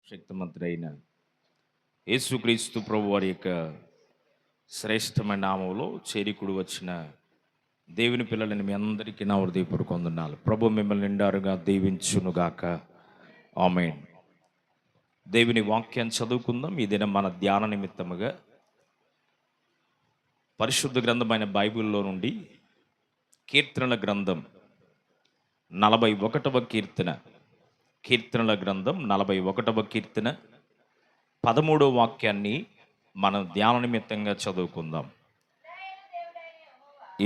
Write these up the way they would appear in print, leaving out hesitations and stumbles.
శక్తిమంతుడైన యేసుక్రీస్తు ప్రభు వారి యొక్క శ్రేష్టమైన నామంలో చేరికుడు వచ్చిన దేవుని పిల్లలని మీ అందరికీ నా హృదయపూర్వక వందనాలు. ప్రభు మిమ్మల్ని నిండారుగా దీవించునుగాక. ఆమేన్. దేవుని వాక్యాన్ని చదువుకుందాం. ఈ దినం మన ధ్యాన నిమిత్తముగా పరిశుద్ధ గ్రంథమైన బైబిల్లో నుండి కీర్తనల గ్రంథం 41వ కీర్తన, కీర్తనల గ్రంథం 41వ కీర్తన 13వ వాక్యాన్ని మనం ధ్యాన నిమిత్తంగా చదువుకుందాం.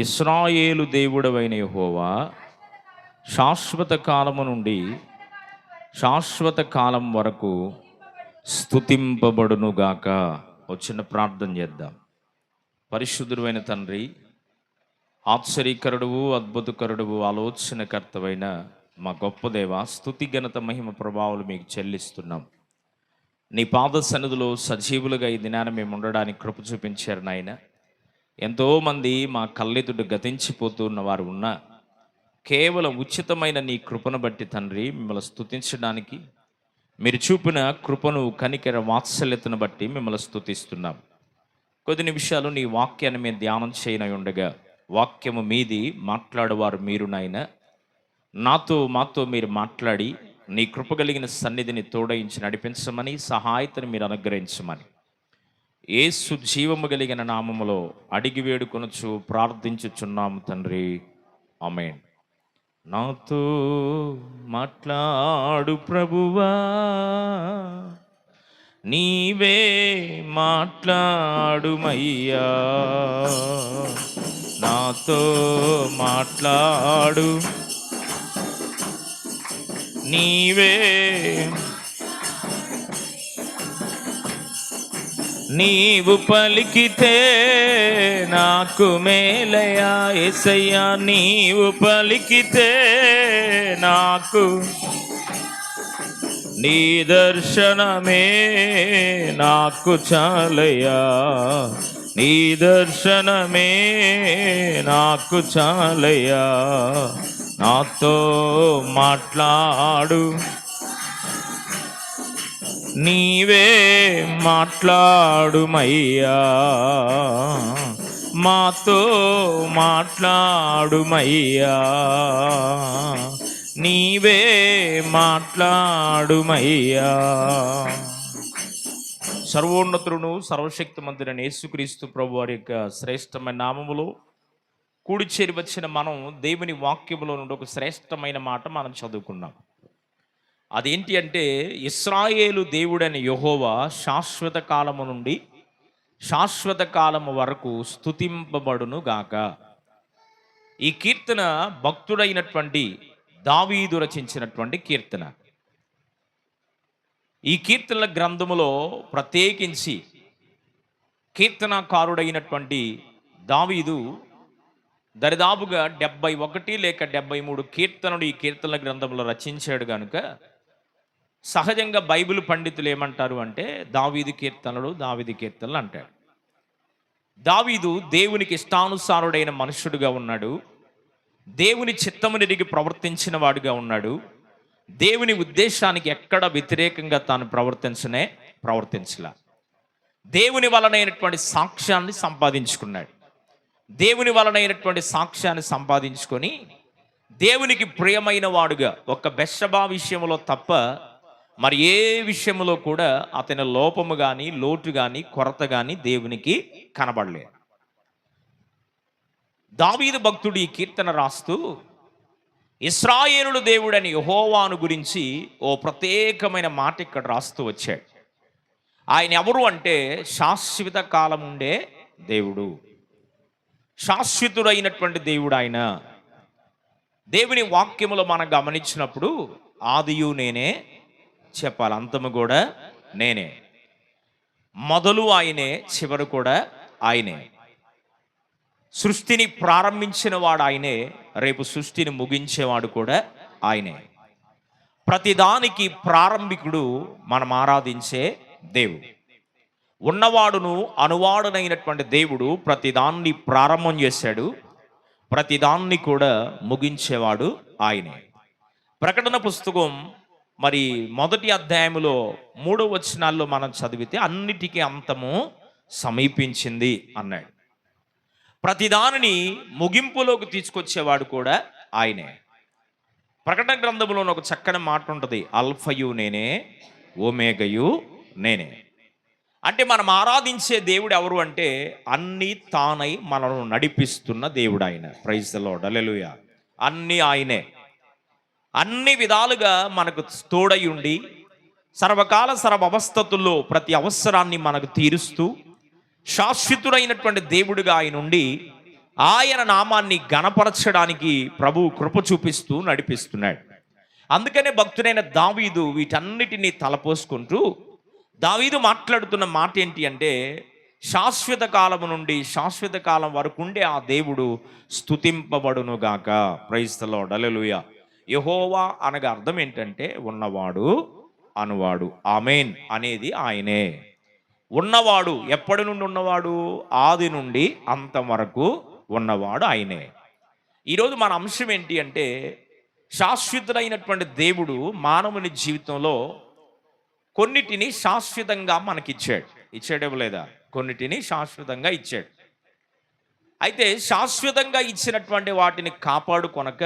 ఇశ్రాయేలు దేవుడవైన యెహోవా శాశ్వత కాలము నుండి శాశ్వత కాలం వరకు స్తుతింపబడునుగాక. వచ్చిన ప్రార్థన చేద్దాం. పరిశుద్ధుడైన తండ్రి, ఆశ్చర్యకరుడువు, అద్భుతకరుడువు, ఆలోచనకర్తవైన మా గొప్ప దేవ, స్తుతి ఘనత మహిమ ప్రభావాలు మీకు చెల్లిస్తున్నాం. నీ పాద సన్నిధిలో సజీవులుగా ఈ దినాన మేము ఉండడానికి కృప చూపించారు నాయన. ఎంతోమంది మా కళ్ళెదుట గతించిపోతున్న వారు ఉన్నా కేవలం ఉచితమైన నీ కృపను బట్టి తండ్రి మిమ్మల్ని స్తుతించడానికి మీరు చూపిన కృపను, కనికర, వాత్సల్యతను బట్టి మిమ్మల్ని స్తుతిస్తున్నాం. కొద్ది నిమిషాలు నీ వాక్యాన్ని మేము ధ్యానం చేయనై ఉండగా వాక్యము మీది, మాట్లాడేవారు మీరు నాయన. మాతో మీరు మాట్లాడి నీ కృప కలిగిన సన్నిధిని తోడయించి నడిపించమని, సహాయతను మీరు అనుగ్రహించమని యేసు జీవము కలిగిన నామములో అడిగి వేడుకొనుచు ప్రార్థించుచున్నాము తండ్రి. ఆమేన్. నాతో మాట్లాడు ప్రభువా, నీవే మాట్లాడుమయ్యా. నాతో మాట్లాడు, నీవే నీవు పలికితే నాకు మేలయా యేసయ్యా. నీవు పలికితే నాకు నీ దర్శనమే నాకు చాలయ్యా. నీ దర్శనమే నాకు చాలయ్యా. నాతో మాట్లాడు, నీవే మాట్లాడుమయ్యా. మాతో మాట్లాడుమయ్యా. నీవే మాట్లాడుమయ్యా. సర్వోన్నతుడును సర్వశక్తిమంతుడైన యేసుక్రీస్తు ప్రభు వారి యొక్క శ్రేష్టమైన నామములో కూడి చేరి వచ్చిన మనం దేవుని వాక్యములో నుండి ఒక శ్రేష్టమైన మాట మనం చదువుకున్నాం. అదేంటి అంటే, ఇశ్రాయేలు దేవుడైన యెహోవా శాశ్వత కాలము నుండి శాశ్వత కాలము వరకు స్తుతింపబడును గాక. ఈ కీర్తన భక్తుడైనటువంటి దావీదు రచించినటువంటి కీర్తన. ఈ కీర్తనల గ్రంథములో ప్రత్యేకించి కీర్తనాకారుడైనటువంటి దావీదు దరిదాపుగా 71 లేక 73 కీర్తనలు ఈ కీర్తనల గ్రంథంలో రచించాడు కనుక సహజంగా బైబిల్ పండితులు ఏమంటారు అంటే దావీదు కీర్తనలు అంటాడు. దావీదు దేవునికి ఇష్టానుసారుడైన మనుష్యుడిగా ఉన్నాడు. దేవుని చిత్తమునిరిగి ప్రవర్తించిన వాడుగా ఉన్నాడు. దేవుని ఉద్దేశానికి ఎక్కడ వ్యతిరేకంగా తాను ప్రవర్తించలా. దేవుని వలనైనటువంటి సాక్ష్యాన్ని సంపాదించుకున్నాడు. దేవుని వలనైనటువంటి సాక్ష్యాన్ని సంపాదించుకొని దేవునికి ప్రియమైన వాడుగా, ఒక్క బెత్షెబా విషయంలో తప్ప మరి ఏ విషయంలో కూడా అతని లోపము కానీ, లోటు కానీ, కొరత కానీ దేవునికి కనబడలేదు. దావీదు భక్తుడు ఈ కీర్తన రాస్తూ ఇశ్రాయేలు దేవుడని యెహోవాను గురించి ఓ ప్రత్యేకమైన మాట ఇక్కడ రాస్తూ వచ్చాడు. ఆయన ఎవరు అంటే శాశ్వత కాలం ఉండే దేవుడు, శాశ్వతుడైనటువంటి దేవుడు ఆయన. దేవుని వాక్యములో మనం గమనించినప్పుడు ఆదియు నేనే చెప్పాలి, అంతము కూడా నేనే, మొదలు ఆయనే, చివరు కూడా ఆయనే. సృష్టిని ప్రారంభించిన వాడు ఆయనే, రేపు సృష్టిని ముగించేవాడు కూడా ఆయనే. ప్రతిదానికి ప్రారంభికుడు మనం ఆరాధించే దేవుడు. ఉన్నవాడును అనువాడునైనటువంటి దేవుడు ప్రతిదాన్ని ప్రారంభం చేశాడు, ప్రతిదాన్ని కూడా ముగించేవాడు ఆయనే. ప్రకటన పుస్తకం మరి మొదటి అధ్యాయములో 3వ వచనాల్లో మనం చదివితే అన్నిటికీ అంతము సమీపించింది అన్నాడు. ప్రతిదానిని ముగింపులోకి తీసుకొచ్చేవాడు కూడా ఆయనే. ప్రకటన గ్రంథంలో ఒక చక్కని మాట ఉంటుంది, అల్ఫయు నేనే, ఓమేగయు నేనే. అంటే మనం ఆరాధించే దేవుడు ఎవరు అంటే అన్నీ తానై మనల్ని నడిపిస్తున్న దేవుడు ఆయన. ప్రైజ్ ది లార్డ్, హల్లెలూయా. అన్నీ ఆయనే, అన్ని విధాలుగా మనకు తోడై ఉండి సర్వకాల సర్వవస్థతుల్లో ప్రతి అవసరాన్ని మనకు తీరుస్తూ శాశ్వతుడైనటువంటి దేవుడిగా ఆయన ఉండి ఆయన నామాన్ని గణపరచడానికి ప్రభు కృప చూపిస్తూ నడిపిస్తున్నాడు. అందుకనే భక్తుడైన దావీదు వీటన్నిటినీ తలపోసుకుంటూ దావీదు మాట్లాడుతున్న మాట ఏంటి అంటే, శాశ్వత కాలము నుండి శాశ్వత కాలం వరకు ఉండే ఆ దేవుడు స్తుతింపబడును గాక. ప్రైజ్ ది లార్డ్, హల్లెలూయా. యెహోవా అనగా అర్థం ఏంటంటే ఉన్నవాడు అనువాడు. ఆమేన్ అనేది ఆయనే. ఉన్నవాడు ఎప్పటి నుండి ఉన్నవాడు? ఆది నుండి అంతం వరకు ఉన్నవాడు ఆయనే. ఈరోజు మన అంశం ఏంటి అంటే, శాశ్వతుడైనటువంటి దేవుడు మానవుని జీవితంలో కొన్నిటిని శాశ్వతంగా మనకిచ్చాడు. ఇచ్చాడు ఇవ్వలేదా? కొన్నిటిని శాశ్వతంగా ఇచ్చాడు. అయితే శాశ్వతంగా ఇచ్చినటువంటి వాటిని కాపాడుకొనక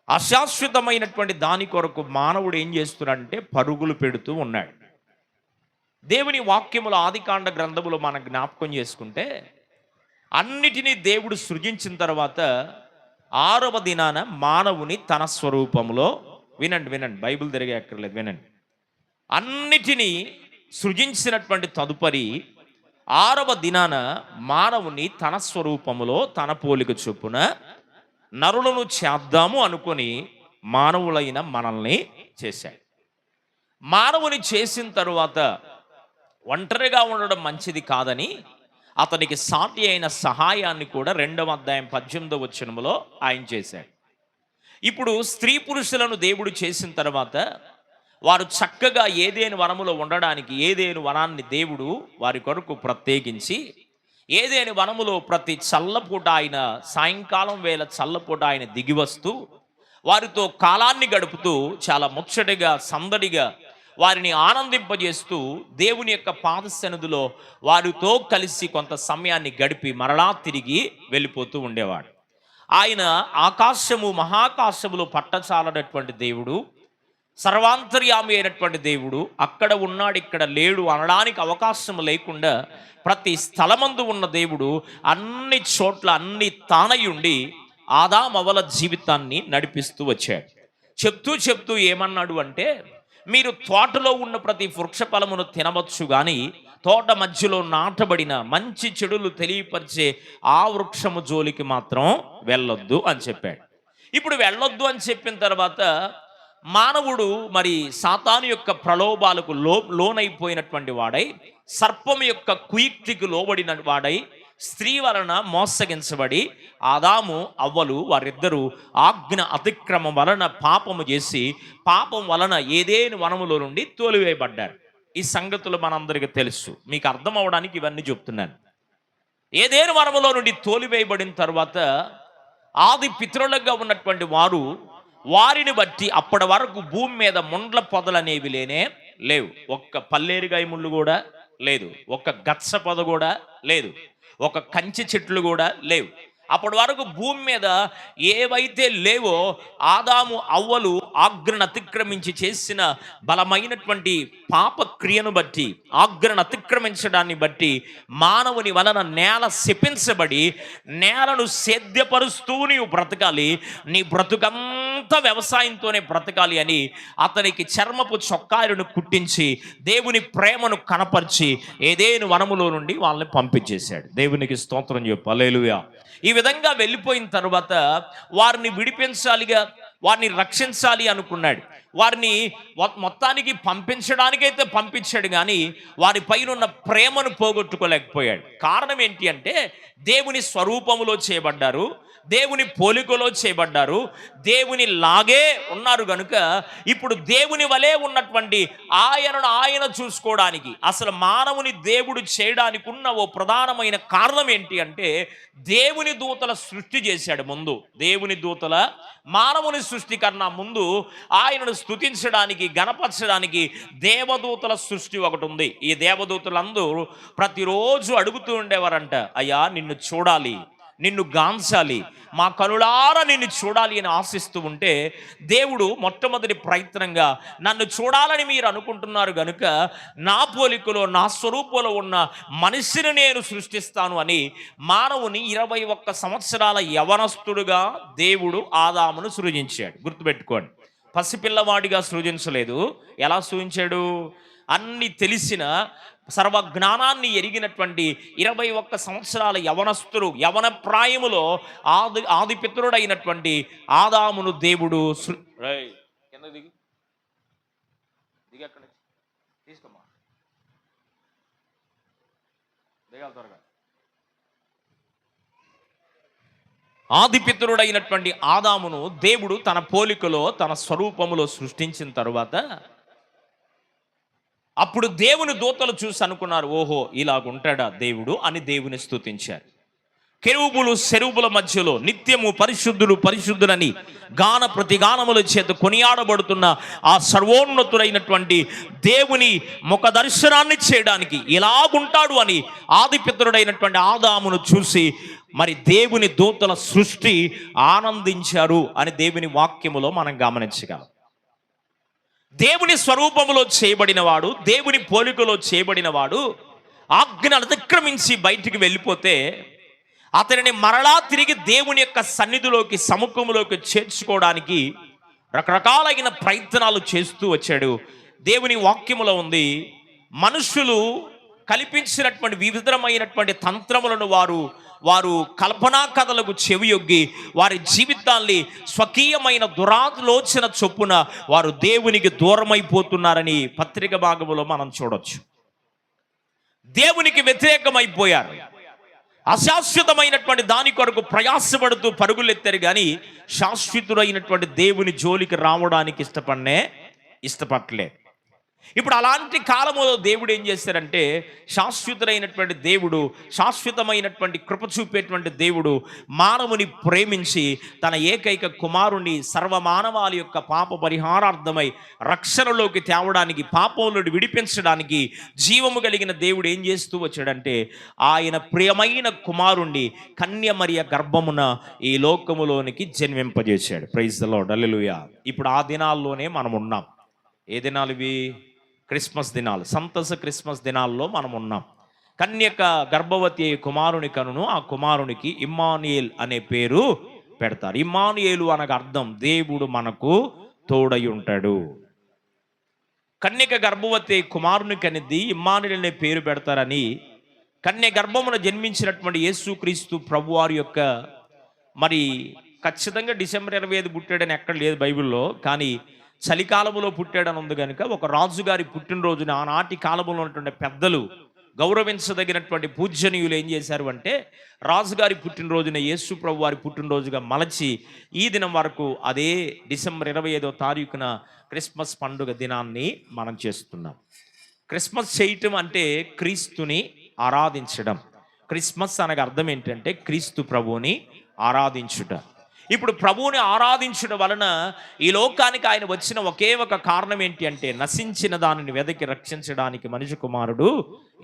అశాశ్వతమైనటువంటి దాని కొరకు మానవుడు ఏం చేస్తున్నాడంటే పరుగులు పెడుతూ ఉన్నాడు. దేవుని వాక్యముల ఆదికాండ గ్రంథములో మనం జ్ఞాపకం చేసుకుంటే అన్నిటినీ దేవుడు సృజించిన తర్వాత 6వ దినాన మానవుని తన స్వరూపంలో, వినండి బైబిల్ తిరిగే అక్కర్లేదు, వినండి. అన్నిటినీ సృజించినటువంటి తదుపరి 6వ దినాన మానవుని తన స్వరూపములో తన పోలిక చొప్పున నరులను చేద్దాము అనుకొని మానవులైన మనల్ని చేశాడు. మానవుని చేసిన తరువాత ఒంటరిగా ఉండడం మంచిది కాదని అతనికి సాటి అయిన సహాయాన్ని కూడా 2వ అధ్యాయం 18వ వచనములో ఆయన చేశాడు. ఇప్పుడు స్త్రీ పురుషులను దేవుడు చేసిన తర్వాత వారు చక్కగా ఏదేను వనములో ఉండడానికి ఏదేను వనాన్ని దేవుడు వారి కొరకు ప్రత్యేకించి ఏదేను వనములో ప్రతి చల్లపూట ఆయన సాయంకాలం వేళ చల్లపూట ఆయన దిగివస్తూ వారితో కాలాన్ని గడుపుతూ చాలా ముచ్చటగా సందడిగా వారిని ఆనందింపజేస్తూ దేవుని యొక్క పాద సన్నిధిలో వారితో కలిసి కొంత సమయాన్ని గడిపి మరలా తిరిగి వెళ్ళిపోతూ ఉండేవాడు. ఆయన ఆకాశము మహాకాశములో పట్టచాలనటువంటి దేవుడు, సర్వాంతర్యామి అయినటువంటి దేవుడు. అక్కడ ఉన్నాడు ఇక్కడ లేడు అనడానికి అవకాశం లేకుండా ప్రతి స్థలమందు ఉన్న దేవుడు అన్ని చోట్ల అన్ని తానయుండి ఆదామవల జీవితాన్ని నడిపిస్తూ వచ్చాడు. చెప్తూ ఏమన్నాడు అంటే, మీరు తోటలో ఉన్న ప్రతి వృక్ష ఫలమును తినవచ్చు కానీ తోట మధ్యలో నాటబడిన మంచి చెడులు తెలియపరిచే ఆ వృక్షము జోలికి మాత్రం వెళ్ళొద్దు అని చెప్పాడు. ఇప్పుడు వెళ్ళొద్దు అని చెప్పిన తర్వాత మానవుడు మరి సాతాను యొక్క ప్రలోభాలకు లోనైపోయినటువంటి వాడై, సర్పం యొక్క కుయుక్తికి లోబడిన వాడై, స్త్రీ వలన మోసగించబడి ఆదాము అవ్వలు వారిద్దరూ ఆజ్ఞ అతిక్రమం వలన పాపము చేసి పాపం వలన ఏదేను వనములో నుండి తోలివేయబడ్డారు. ఈ సంగతులు మనందరికీ తెలుసు. మీకు అర్థం అవడానికి ఇవన్నీ చెప్తున్నాను. ఏదేను వనములో నుండి తోలివేయబడిన తర్వాత ఆది పితరులుగా ఉన్నటువంటి వారు వారిని బట్టి అప్పటి వరకు భూమి మీద ముండ్ల పొదలు అనేవి లేవు. ఒక్క పల్లేరుగాయ ముళ్ళు కూడా లేదు, ఒక్క గచ్చ పొద కూడా లేదు, ఒక కంచి చెట్లు కూడా లేవు. అప్పటి వరకు భూమి మీద ఏవైతే లేవో ఆదాము అవ్వలు ఆజ్ఞను అతిక్రమించి చేసిన బలమైనటువంటి పాప క్రియను బట్టి, ఆజ్ఞను అతిక్రమించడాన్ని బట్టి మానవుని వలన నేల శపించబడి నేలను సేద్యపరుస్తూ నీవు బ్రతకాలి, నీ బ్రతుకంతా వ్యవసాయంతోనే బ్రతకాలి అని అతనికి చర్మపు చొక్కాలను కుట్టించి దేవుని ప్రేమను కనపరిచి ఏదేను వనములో నుండి వాళ్ళని పంపించేశాడు. దేవునికి స్తోత్రం చెప్పు, హల్లెలూయా. ఈ విధంగా వెళ్ళిపోయిన తర్వాత వారిని విడిపించాలిగా, వారిని రక్షించాలి అనుకున్నాడు. వారిని మొత్తానికి పంపించడానికైతే పంపించాడు కానీ వారి పైన ఉన్న ప్రేమను పోగొట్టుకోలేకపోయాడు. కారణం ఏంటి అంటే దేవుని స్వరూపములో చేయబడ్డారు, దేవుని పోలికలో చేయబడ్డారు, దేవుని లాగే ఉన్నారు గనుక ఇప్పుడు దేవుని వలె ఉన్నటువంటి ఆయనను ఆయన చూసుకోవడానికి అసలు మానవుని దేవుడు చేయడానికి ఉన్న ఓ ప్రధానమైన కారణం ఏంటి అంటే దేవుని దూతల సృష్టి చేశాడు. ముందు దేవుని దూతల మానవుని సృష్టి కన్నా ముందు ఆయనను స్తుతించడానికి, గణపరచడానికి దేవదూతల సృష్టి ఒకటి ఉంది. ఈ దేవదూతలందరూ ప్రతిరోజు అడుగుతూ ఉండేవారంట, అయ్యా నిన్ను చూడాలి, నిన్ను గాంచాలి, మా కనులారా నిన్ను చూడాలి అని ఆశిస్తూ ఉంటే, దేవుడు మొట్టమొదటి ప్రయత్నంగా నన్ను చూడాలని మీరు అనుకుంటున్నారు గనుక నా పోలికలో నా స్వరూపంలో ఉన్న మనిషిని నేను సృష్టిస్తాను అని మానవుని 21 సంవత్సరాల యవనస్తుడుగా దేవుడు ఆదామును సృజించాడు. గుర్తుపెట్టుకోండి, పసిపిల్లవాడిగా సృజించలేదు. ఎలా సృజించాడు? అన్ని తెలిసిన సర్వజ్ఞానాన్ని ఎరిగినటువంటి 21 సంవత్సరాల యవనస్తుడు, యవన ప్రాయములో ఆది పితరుడైనటువంటి ఆదామును దేవుడు తీసుకోమా త్వరగా. ఆదిపితరుడైనటువంటి ఆదామును దేవుడు తన పోలికలో తన స్వరూపములో సృష్టించిన తరువాత అప్పుడు దేవుని దూతలు చూసి అనుకున్నారు, ఓహో ఇలాగుంటాడా దేవుడు అని దేవుని స్తుతించారు. కెరూబులు శెరూబుల మధ్యలో నిత్యము పరిశుద్ధులు పరిశుద్ధులని గాన ప్రతిగానముల చేత కొనియాడబడుతున్న ఆ సర్వోన్నతుడైనటువంటి దేవుని ముఖ దర్శనాన్ని చేయడానికి ఇలాగుంటాడు అని ఆదిపితరుడైనటువంటి ఆదామును చూసి మరి దేవుని దూతల సృష్టి ఆనందించారు అని దేవుని వాక్యములో మనం గమనించగలం. దేవుని స్వరూపములో చేయబడినవాడు, దేవుని పోలికలో చేయబడినవాడు ఆజ్ఞను అతిక్రమించి బయటికి వెళ్ళిపోతే అతనిని మరలా తిరిగి దేవుని యొక్క సన్నిధిలోకి, సముఖంలోకి చేర్చుకోవడానికి రకరకాలైన ప్రయత్నాలు చేస్తూ వచ్చాడు. దేవుని వాక్యములో ఉంది, మనుషులు కల్పించినటువంటి వివిధమైనటువంటి తంత్రములను వారు కల్పనా కథలకు చెవియొగ్గి వారి జీవితాల్ని స్వకీయమైన దురాలోచన చొప్పున వారు దేవునికి దూరమైపోతున్నారని పత్రిక భాగములో మనం చూడొచ్చు. దేవునికి వ్యతిరేకమైపోయారు. అశాశ్వతమైనటువంటి దాని కొరకు ప్రయాసపడుతూ పరుగులెత్తారు, కానీ శాశ్వతుడైనటువంటి దేవుని జోలికి రావడానికి ఇష్టపడలేదు. ఇప్పుడు అలాంటి కాలములో దేవుడు ఏం చేశారంటే, శాశ్వతుడైనటువంటి దేవుడు, శాశ్వతమైనటువంటి కృప చూపేటువంటి దేవుడు మానవుని ప్రేమించి తన ఏకైక కుమారుని సర్వమానవాళి యొక్క పాప పరిహారార్థమై రక్షణలోకి తేవడానికి, పాపంలో విడిపించడానికి జీవము కలిగిన దేవుడు ఏం చేస్తూ వచ్చాడంటే, ఆయన ప్రియమైన కుమారుణ్ణి కన్యమరియ గర్భమున ఈ లోకములోనికి జన్మింపజేశాడు. ప్రైజ్ ది లార్డ్, హల్లెలూయా. ఇప్పుడు ఆ దినాల్లోనే మనం ఉన్నాం. ఏ దినాలు ఇవి? క్రిస్మస్ దినాలు, సంతస క్రిస్మస్ దినాల్లో మనం ఉన్నాం. కన్యక గర్భవతి కుమారుని కనును, ఆ కుమారునికి ఇమ్మానుయేల్ అనే పేరు పెడతారు. ఇమ్మానుయేలు అనగా అర్థం దేవుడు మనకు తోడై ఉంటాడు. కన్యక గర్భవతి కుమారుని కనిది ఇమ్మానుయేల్ అనే పేరు పెడతారని కన్య గర్భమున జన్మించినటువంటి యేసుక్రీస్తు ప్రభువారి యొక్క మరి ఖచ్చితంగా డిసెంబర్ 25 పుట్టాడని ఎక్కడ లేదు బైబిల్లో, కానీ చలికాలంలో పుట్టాడని ఉంది కనుక ఒక రాజుగారి పుట్టినరోజున ఆనాటి కాలంలో ఉన్నటువంటి పెద్దలు, గౌరవించదగినటువంటి పూజనీయులు ఏం చేశారు అంటే, రాజుగారి పుట్టినరోజున యేసు ప్రభు వారి పుట్టినరోజుగా మలచి ఈ దినం వరకు అదే డిసెంబర్ 25వ తారీఖున క్రిస్మస్ పండుగ దినాన్ని మనం చేస్తున్నాం. క్రిస్మస్ చేయటం అంటే క్రీస్తుని ఆరాధించడం. క్రిస్మస్ అనగా అర్థం ఏంటంటే క్రీస్తు ప్రభువుని ఆరాధించుట. ఇప్పుడు ప్రభువుని ఆరాధించడం వలన ఈ లోకానికి ఆయన వచ్చిన ఒకే ఒక కారణం ఏంటి అంటే, నశించిన దానిని వెదకి రక్షించడానికి మనిషి కుమారుడు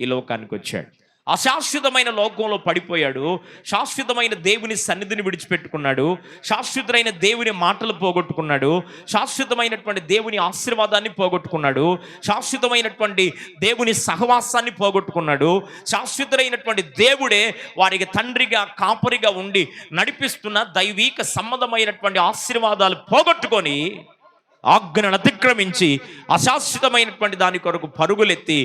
ఈ లోకానికి వచ్చాడు. అశాశ్వతమైన లోకంలో పడిపోయాడు. శాశ్వతమైన దేవుని సన్నిధిని విడిచిపెట్టుకున్నాడు. శాశ్వతమైన దేవుని మాటలు పోగొట్టుకున్నాడు. శాశ్వతమైనటువంటి దేవుని ఆశీర్వాదాన్ని పోగొట్టుకున్నాడు. శాశ్వతమైనటువంటి దేవుని సహవాసాన్ని పోగొట్టుకున్నాడు. శాశ్వతమైనటువంటి దేవుడే వారికి తండ్రిగా, కాపరిగా ఉండి నడిపిస్తున్న దైవీక సంబంధమైనటువంటి ఆశీర్వాదాలు పోగొట్టుకొని ఆజ్ఞను అతిక్రమించి అశాశ్వతమైనటువంటి దాని కొరకు పరుగులెత్తి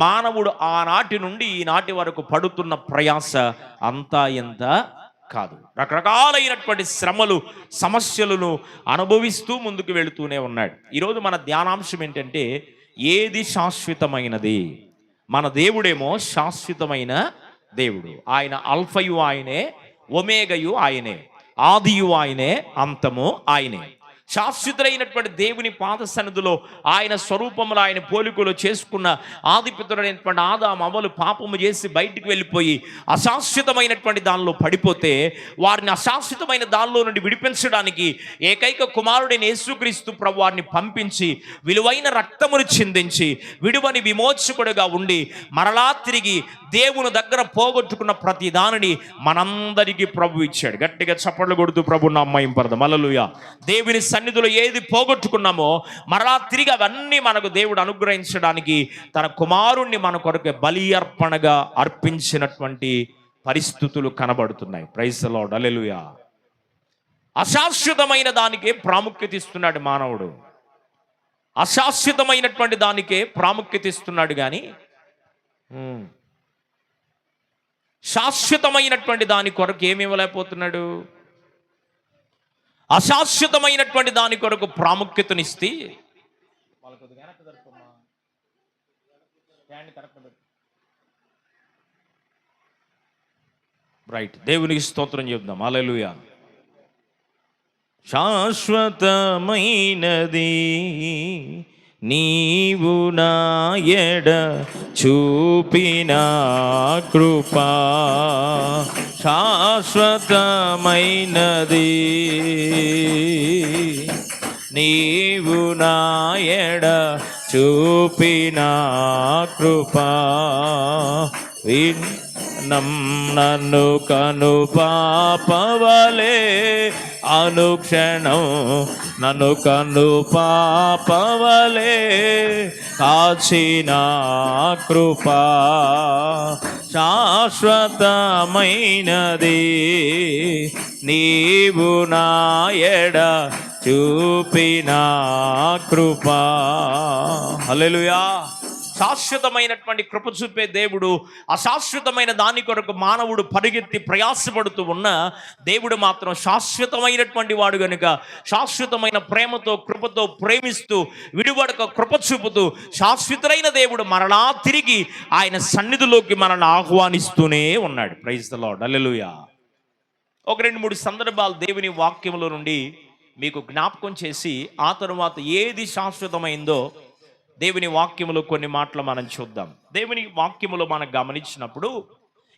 మానవుడు ఆనాటి నుండి ఈనాటి వరకు పడుతున్న ప్రయాస అంతా ఎంత కాదు. రకరకాలైనటువంటి శ్రమలు, సమస్యలను అనుభవిస్తూ ముందుకు వెళుతూనే ఉన్నాడు. ఈరోజు మన ధ్యానాంశం ఏంటంటే, ఏది శాశ్వతమైనది? మన దేవుడేమో శాశ్వతమైన దేవుడు. ఆయన అల్ఫయు ఆయనే, ఒమేగయు ఆయనే, ఆదియు ఆయనే, అంతము ఆయనే. శాశ్వతులైనటువంటి దేవుని పాద సన్నిధిలో ఆయన స్వరూపములో ఆయన పోలికలో చేసుకున్న ఆదిపితుడైనటువంటి ఆదాము అవ్వలు పాపము చేసి బయటికి వెళ్ళిపోయి అశాశ్వతమైనటువంటి దానిలో పడిపోతే వారిని అశాశ్వతమైన దానిలో నుండి విడిపించడానికి ఏకైక కుమారుడైన యేసుక్రీస్తు ప్రభు వారిని పంపించి విలువైన రక్తమును చిందించి విడువని విమోచకుడుగా ఉండి మరలా తిరిగి దేవుని దగ్గర పోగొట్టుకున్న ప్రతి దానిని మనందరికీ ప్రభు ఇచ్చాడు. గట్టిగా చప్పట్లు కొడుతూ ప్రభు నామహింపరదాం. హల్లెలూయా. దేవుని సన్నిధిలో ఏది పోగొట్టుకున్నామో మరలా తిరిగి అవన్నీ మనకు దేవుడు అనుగ్రహించడానికి తన కుమారుణ్ణి మన కొరకు బలి అర్పణగా అర్పించినటువంటి పరిస్థితులు కనబడుతున్నాయి. Praise the Lord. హల్లెలూయా. అశాశ్వతమైన దానికే ప్రాముఖ్యత ఇస్తున్నాడు మానవుడు. అశాశ్వతమైనటువంటి దానికే ప్రాముఖ్యత ఇస్తున్నాడు కానీ శాశ్వతమైనటువంటి దాని కొరకు ఏమి ఇవ్వలేకపోతున్నాడు. అశాశ్వతమైనటువంటి దాని కొరకు ప్రాముఖ్యతనిస్తే రైట్. దేవునికి స్తోత్రం చెప్దాం. హల్లెలూయా. శాశ్వతమైనది నీవు నా ఎడ చూపిన కృపా, శాశ్వతమైనది నీవు నా ఎడ చూపిన కృపా, నన్ను కను పాపవలే అనుక్షణం నన్ను కను పాపవలే కాచిన కృపా, శాశ్వతమైనది నీవు నా ఎడ చూపిన కృపా. హల్లెలూయా. శాశ్వతమైనటువంటి కృప చూపే దేవుడు అశాశ్వతమైన దాని కొరకు మానవుడు పరిగెత్తి ప్రయాసపడుతూ ఉన్న దేవుడు మాత్రం శాశ్వతమైనటువంటి వాడు గనుక శాశ్వతమైన ప్రేమతో కృపతో ప్రేమిస్తూ విడివడక కృప చూపుతూ శాశ్వతులైన దేవుడు మరలా తిరిగి ఆయన సన్నిధిలోకి మనల్ని ఆహ్వానిస్తూనే ఉన్నాడు. Praise the Lord. హల్లెలూయా. ఒక 2-3 సందర్భాలు దేవుని వాక్యములో నుండి మీకు జ్ఞాపకం చేసి ఆ తరువాత ఏది శాశ్వతమైందో దేవుని వాక్యములో కొన్ని మాటలు మనం చూద్దాం. దేవుని వాక్యములో మనం గమనించినప్పుడు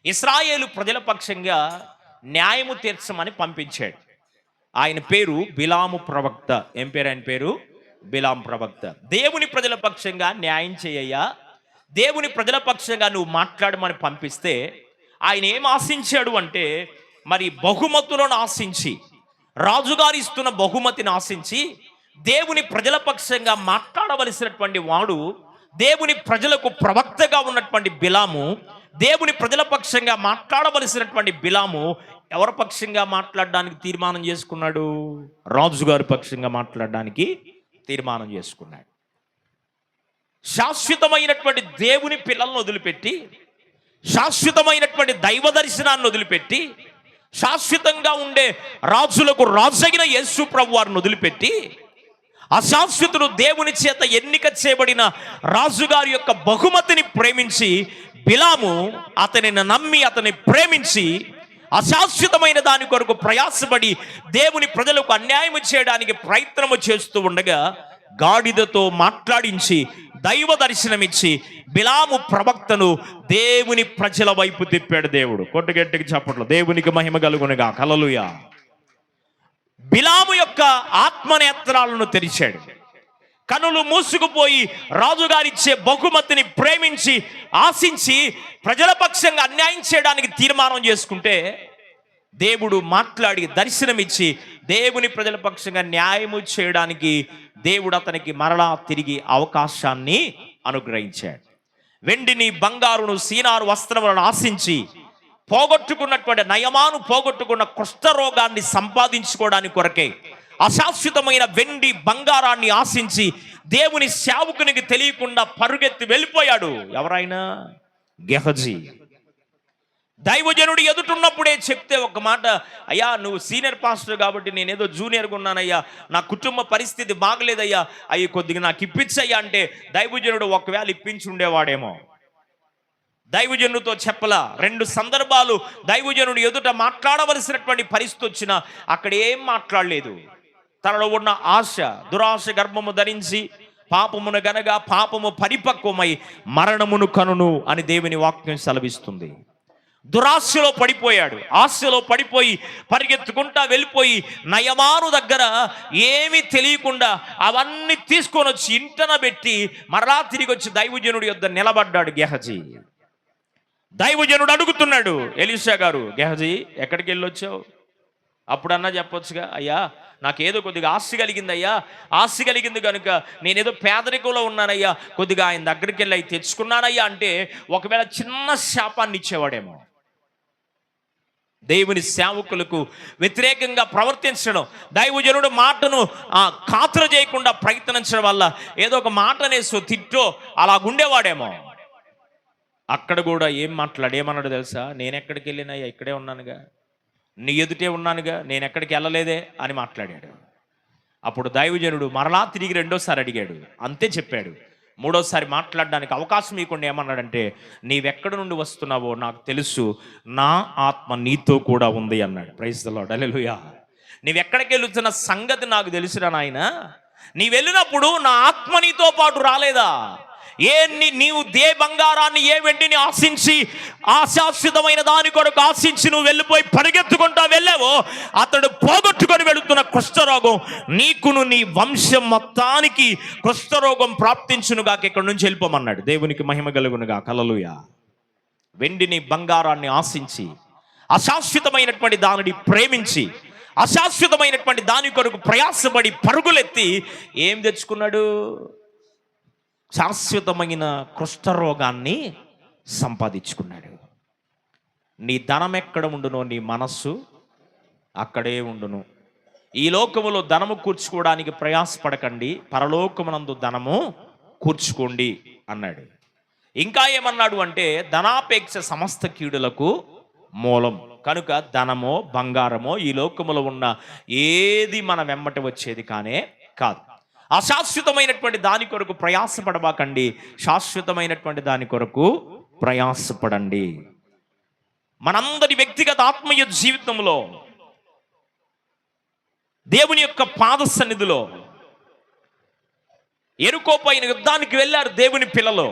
ఇశ్రాయేలు ప్రజల పక్షంగా న్యాయము తీర్చమని పంపించాడు. ఆయన పేరు బిలాము ప్రవక్త. ఏం పేరు ఆయన పేరు? బిలాము ప్రవక్త. దేవుని ప్రజల పక్షంగా న్యాయం చేయయ్యా, దేవుని ప్రజల పక్షంగా నువ్వు మాట్లాడమని పంపిస్తే ఆయన ఏం ఆశించాడు అంటే మరి బహుమతులను ఆశించి, రాజుగారు ఇస్తున్న బహుమతిని ఆశించి దేవుని ప్రజల పక్షంగా మాట్లాడవలసినటువంటి వాడు, దేవుని ప్రజలకు ప్రవక్తగా ఉన్నటువంటి బిలాము, దేవుని ప్రజల పక్షంగా మాట్లాడవలసినటువంటి బిలాము ఎవరి పక్షంగా మాట్లాడడానికి తీర్మానం చేసుకున్నాడు? రాజుగారి పక్షంగా మాట్లాడడానికి తీర్మానం చేసుకున్నాడు. శాశ్వతమైనటువంటి దేవుని పిల్లలను వదిలిపెట్టి, శాశ్వతమైనటువంటి దైవ దర్శనాన్ని వదిలిపెట్టి, శాశ్వతంగా ఉండే రాజులకు రాజైన యేసు ప్రభు వారిని వదిలిపెట్టి అశాశ్వతుడు దేవుని చేత ఎన్నిక చేయబడిన రాజుగారి యొక్క బహుమతిని ప్రేమించి బిలాము అతనిని నమ్మి అతని ప్రేమించి అశాశ్వతమైన దాని కొరకు ప్రయాసపడి దేవుని ప్రజలకు అన్యాయం చేయడానికి ప్రయత్నము చేస్తూ ఉండగా గాడిదతో మాట్లాడించి దైవ దర్శనమిచ్చి బిలాము ప్రవక్తను దేవుని ప్రజల వైపు తిప్పాడు దేవుడు. కొట్టుగట్టికి చప్పట్లు. దేవునికి మహిమ కలుగునుగా. హల్లెలూయా. బిలాము యొక్క ఆత్మనేత్రాలను తెరిచాడు. కనులు మూసుకుపోయి రాజుగారిచ్చే బహుమతిని ప్రేమించి ఆశించి ప్రజల పక్షంగా అన్యాయం చేయడానికి తీర్మానం చేసుకుంటే దేవుడు మాట్లాడి దర్శనమిచ్చి దేవుని ప్రజల పక్షంగా న్యాయము చేయడానికి దేవుడు అతనికి మరలా తిరిగి అవకాశాన్ని అనుగ్రహించాడు. వెండిని, బంగారును, సీనారు వస్త్రములను ఆశించి పోగొట్టుకున్నటువంటి నయమాను పోగొట్టుకున్న కుష్ఠరోగాన్ని సంపాదించుకోవడానికి కొరకే అశాశ్వతమైన వెండి బంగారాన్ని ఆశించి దేవుని సేవకునికి తెలియకుండా పరుగెత్తి వెళ్ళిపోయాడు. ఎవరైనా? గెహజీ. దైవజనుడు ఎదుటున్నప్పుడే చెప్తే ఒక మాట, అయ్యా నువ్వు సీనియర్ పాస్టర్ కాబట్టి నేనేదో జూనియర్గా ఉన్నానయ్యా, నా కుటుంబ పరిస్థితి బాగలేదయ్యా, అయ్యి కొద్దిగా నాకు ఇప్పించయ్యా అంటే దైవజనుడు ఒకవేళ ఇప్పించి ఉండేవాడేమో. దైవజనుడితో చెప్పలా. 2 సందర్భాలు దైవజనుడు ఎదుట మాట్లాడవలసినటువంటి పరిస్థితి వచ్చినా అక్కడ ఏం మాట్లాడలేదు. తనలో ఉన్న ఆశ, దురాశ గర్భము ధరించి పాపమును గనగా పాపము పరిపక్వమై మరణమును కనును అని దేవుని వాక్యం సెలవిస్తుంది. దురాశలో పడిపోయాడు, ఆశలో పడిపోయి పరిగెత్తుకుంటా వెళ్ళిపోయి నయమాను దగ్గర ఏమీ తెలియకుండా అవన్నీ తీసుకొని వచ్చి ఇంటన పెట్టి మరలా తిరిగి వచ్చి దైవజనుడి యొద్ద నిలబడ్డాడు గెహజీ. దైవజనుడు అడుగుతున్నాడు, ఎలీషా గారు, గెహజీ ఎక్కడికి వెళ్ళొచ్చావు? అప్పుడన్నా చెప్పొచ్చుగా, అయ్యా నాకేదో కొద్దిగా ఆశ కలిగింది అయ్యా, ఆశ కలిగింది కనుక నేనేదో పేదరికంలో ఉన్నానయ్యా, కొద్దిగా ఆయన దగ్గరికి వెళ్ళి అవి తెచ్చుకున్నానయ్యా అంటే ఒకవేళ చిన్న శాపాన్ని ఇచ్చేవాడేమో. దేవుని సేవకులకు వ్యతిరేకంగా ప్రవర్తించడం, దైవజనుడు మాటను ఖాతరు చేయకుండా ప్రయత్నించడం వల్ల ఏదో ఒక మాట అనేసో తిట్టో అలాగుండేవాడేమో. అక్కడ కూడా ఏమన్నాడు తెలుసా? నేను ఎక్కడికి వెళ్ళినాయ్యా, ఇక్కడే ఉన్నానుగా, నీ ఎదుటే ఉన్నానుగా, నేను ఎక్కడికి వెళ్ళలేదే అని మాట్లాడాడు. అప్పుడు దైవజనుడు మరలా తిరిగి రెండోసారి అడిగాడు, అంతే చెప్పాడు. మూడోసారి మాట్లాడడానికి అవకాశం ఇవ్వకుండా ఏమన్నాడంటే, నీవెక్కడి నుండి వస్తున్నావో నాకు తెలుసు, నా ఆత్మ నీతో కూడా ఉంది అన్నాడు. ప్రైజ్ ది లార్డ్, హల్లెలూయా. నీవెక్కడికి వెళుతున్న సంగతి నాకు తెలుసురా నాయన, నీ వెళ్ళినప్పుడు నా ఆత్మ నీతో పాటు రాలేదా? నీవు దే బంగారాన్ని ఏ వెండిని ఆశించి ఆశాశ్వతమైన దాని కొరకు ఆశించి నువ్వు వెళ్ళిపోయి పరిగెత్తుకుంటా వెళ్ళావో, అతడు పోగొట్టుకొని వెళుతున్న కుష్ఠరోగం నీకును నీ వంశం మొత్తానికి కుష్ఠరోగం ప్రాప్తించునుగాక, ఇక్కడి నుంచి వెళ్ళిపోమన్నాడు. దేవునికి మహిమ కలుగునుగా, హల్లెలూయా. వెండిని బంగారాన్ని ఆశించి అశాశ్వతమైనటువంటి దానిని ప్రేమించి అశాశ్వతమైనటువంటి దాని కొరకు ప్రయాసపడి పరుగులెత్తి ఏం తెచ్చుకున్నాడు? శాశ్వతమైన కుష్ఠరోగాన్ని సంపాదించుకున్నాడు. నీ ధనం ఎక్కడ ఉండునో నీ మనస్సు అక్కడే ఉండును. ఈ లోకములో ధనము కూర్చుకోవడానికి ప్రయాసపడకండి, పరలోకమునందు ధనము కూర్చుకోండి అన్నాడు. ఇంకా ఏమన్నాడు అంటే, ధనాపేక్ష సమస్త కీడులకు మూలం. కనుక ధనమో బంగారమో ఈ లోకములో ఉన్న ఏది మన వెంబటి వచ్చేది కానే కాదు. అశాశ్వతమైనటువంటి దాని కొరకు ప్రయాసపడబాకండి, శాశ్వతమైనటువంటి దాని కొరకు ప్రయాసపడండి. మనందరి వ్యక్తిగత ఆత్మీయ జీవితంలో దేవుని యొక్క పాద సన్నిధిలో యెరికో పైన యుద్ధానికి వెళ్ళారు దేవుని పిల్లలు.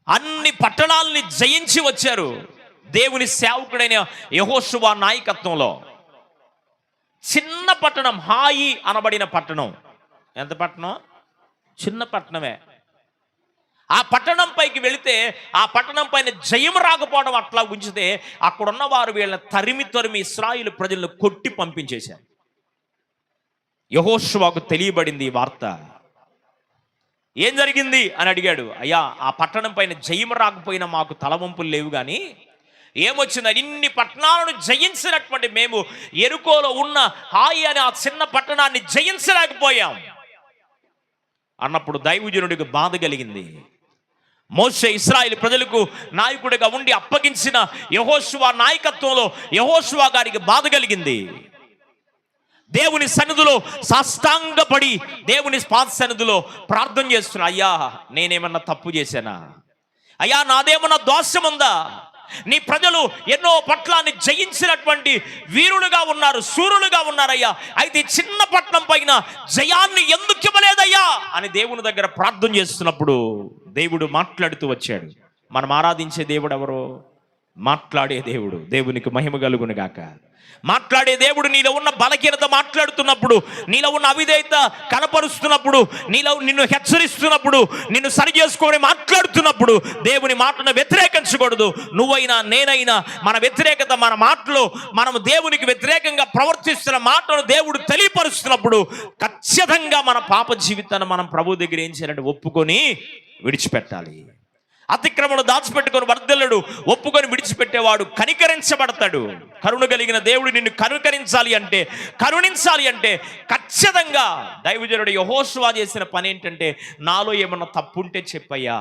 అన్ని పట్టణాలని జయించి వచ్చారు దేవుని సేవకుడైన యెహోషువ నాయకత్వంలో. చిన్న పట్టణం, హాయి అనబడిన పట్టణం. ఎంత పట్టణం? చిన్న పట్టణమే. ఆ పట్టణం పైకి వెళితే ఆ పట్టణం పైన జయం రాకపోవడం అట్లా ఉంచితే అక్కడున్న వారు వీళ్ళని తరిమి ఇశ్రాయేలు ప్రజలను కొట్టి పంపించేశారు. యెహోషువకు తెలియబడింది ఈ వార్త. ఏం జరిగింది అని అడిగాడు. అయ్యా, ఆ పట్టణం పైన జయం రాకపోయినా మాకు తలవంపులు లేవు, కానీ ఏమొచ్చింది, ఇన్ని పట్టణాలను జయించినటువంటి మేము యెరికోలో ఉన్న హాయి అనే ఆ చిన్న పట్టణాన్ని జయించలేకపోయాం అన్నప్పుడు దైవజనుడికి బాధ కలిగింది. మోషే ఇశ్రాయేలు ప్రజలకు నాయకుడిగా ఉండి అప్పగించిన యెహోషువ నాయకత్వంలో యెహోషువ గారికి బాధ కలిగింది. దేవుని సన్నిధిలో సాష్టాంగపడి దేవుని పాద సన్నిధిలో ప్రార్థన చేస్తున్నా, అయ్యా నేనేమన్నా తప్పు చేశానా? అయ్యా నాదేమన్నా దోషం ఉందా? నీ ప్రజలు ఎన్నో పట్లాన్ని జయించినటువంటి వీరులుగా ఉన్నారు, శూరులుగా ఉన్నారయ్యా, అయితే చిన్న పట్నం పైన జయాన్ని ఎందుకు ఇవ్వలేదయ్యా అని దేవుని దగ్గర ప్రార్థన చేస్తున్నప్పుడు దేవుడు మాట్లాడుతూ వచ్చాడు. మనం ఆరాధించే దేవుడు ఎవరు? మాట్లాడే దేవుడు. దేవునికి మహిమ కలుగును గాక. మాట్లాడే దేవుడు నీలో ఉన్న బలహీనత మాట్లాడుతున్నప్పుడు, నీలో ఉన్న అవిధేయత కనపరుస్తున్నప్పుడు, నిన్ను హెచ్చరిస్తున్నప్పుడు, నిన్ను సరి చేసుకొని మాట్లాడుతున్నప్పుడు దేవుని మాటను వ్యతిరేకించకూడదు. నువ్వైనా నేనైనా మన వ్యతిరేకత, మన మాటలో మనము దేవునికి వ్యతిరేకంగా ప్రవర్తిస్తున్న మాటను దేవుడు తెలియపరుస్తున్నప్పుడు ఖచ్చితంగా మన పాప జీవితాన్ని మనం ప్రభు దగ్గర ఏం చేయాలంటే ఒప్పుకొని విడిచిపెట్టాలి. అతిక్రమను దాచిపెట్టుకొని వర్ధిల్లడు, ఒప్పుకొని విడిచిపెట్టేవాడు కనికరించబడతాడు. కరుణ కలిగిన దేవుడు నిన్ను కరుణించాలి అంటే ఖచ్చితంగా దైవజనుడు యెహోషువ చేసిన పని ఏంటంటే, నాలో ఏమన్నా తప్పు ఉంటే చెప్పయ్యా,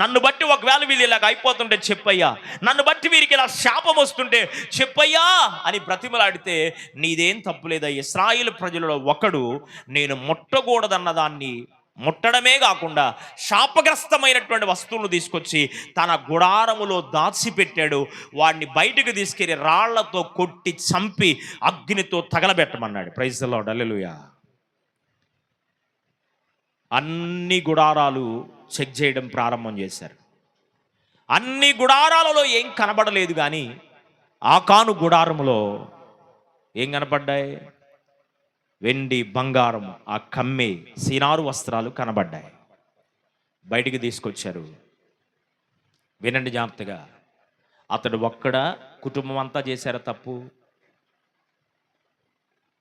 నన్ను బట్టి ఒకవేళ వీళ్ళు ఇలాగ అయిపోతుంటే చెప్పయ్యా, నన్ను బట్టి వీరికి ఇలా శాపం వస్తుంటే చెప్పయ్యా అని బ్రతిమలాడితే, నీదేం తప్పు లేదా, ఇశ్రాయేలు ప్రజలలో ఒకడు నేను ముట్టకూడదన్న దాన్ని ముట్టడమే కాకుండా శాపగ్రస్తమైనటువంటి వస్తువులను తీసుకొచ్చి తన గుడారములో దాచిపెట్టాడు. వాడిని బయటకు తీసుకెళ్ళి రాళ్లతో కొట్టి చంపి అగ్నితో తగలబెట్టమన్నాడు. ప్రైజ్ ది లార్డ్, హల్లెలూయా. అన్ని గుడారాలు చెక్ చేయడం ప్రారంభం చేశారు. అన్ని గుడారాలలో ఏం కనబడలేదు, కానీ ఆకాను గుడారములో ఏం కనపడ్డాయి? వెండి, బంగారం, ఆ కమ్మే సీనారు వస్త్రాలు కనబడ్డాయి. బయటికి తీసుకొచ్చారు. వినండి జాగ్రత్తగా. అతడు ఒక్కడ, కుటుంబం అంతా చేశారా తప్పు?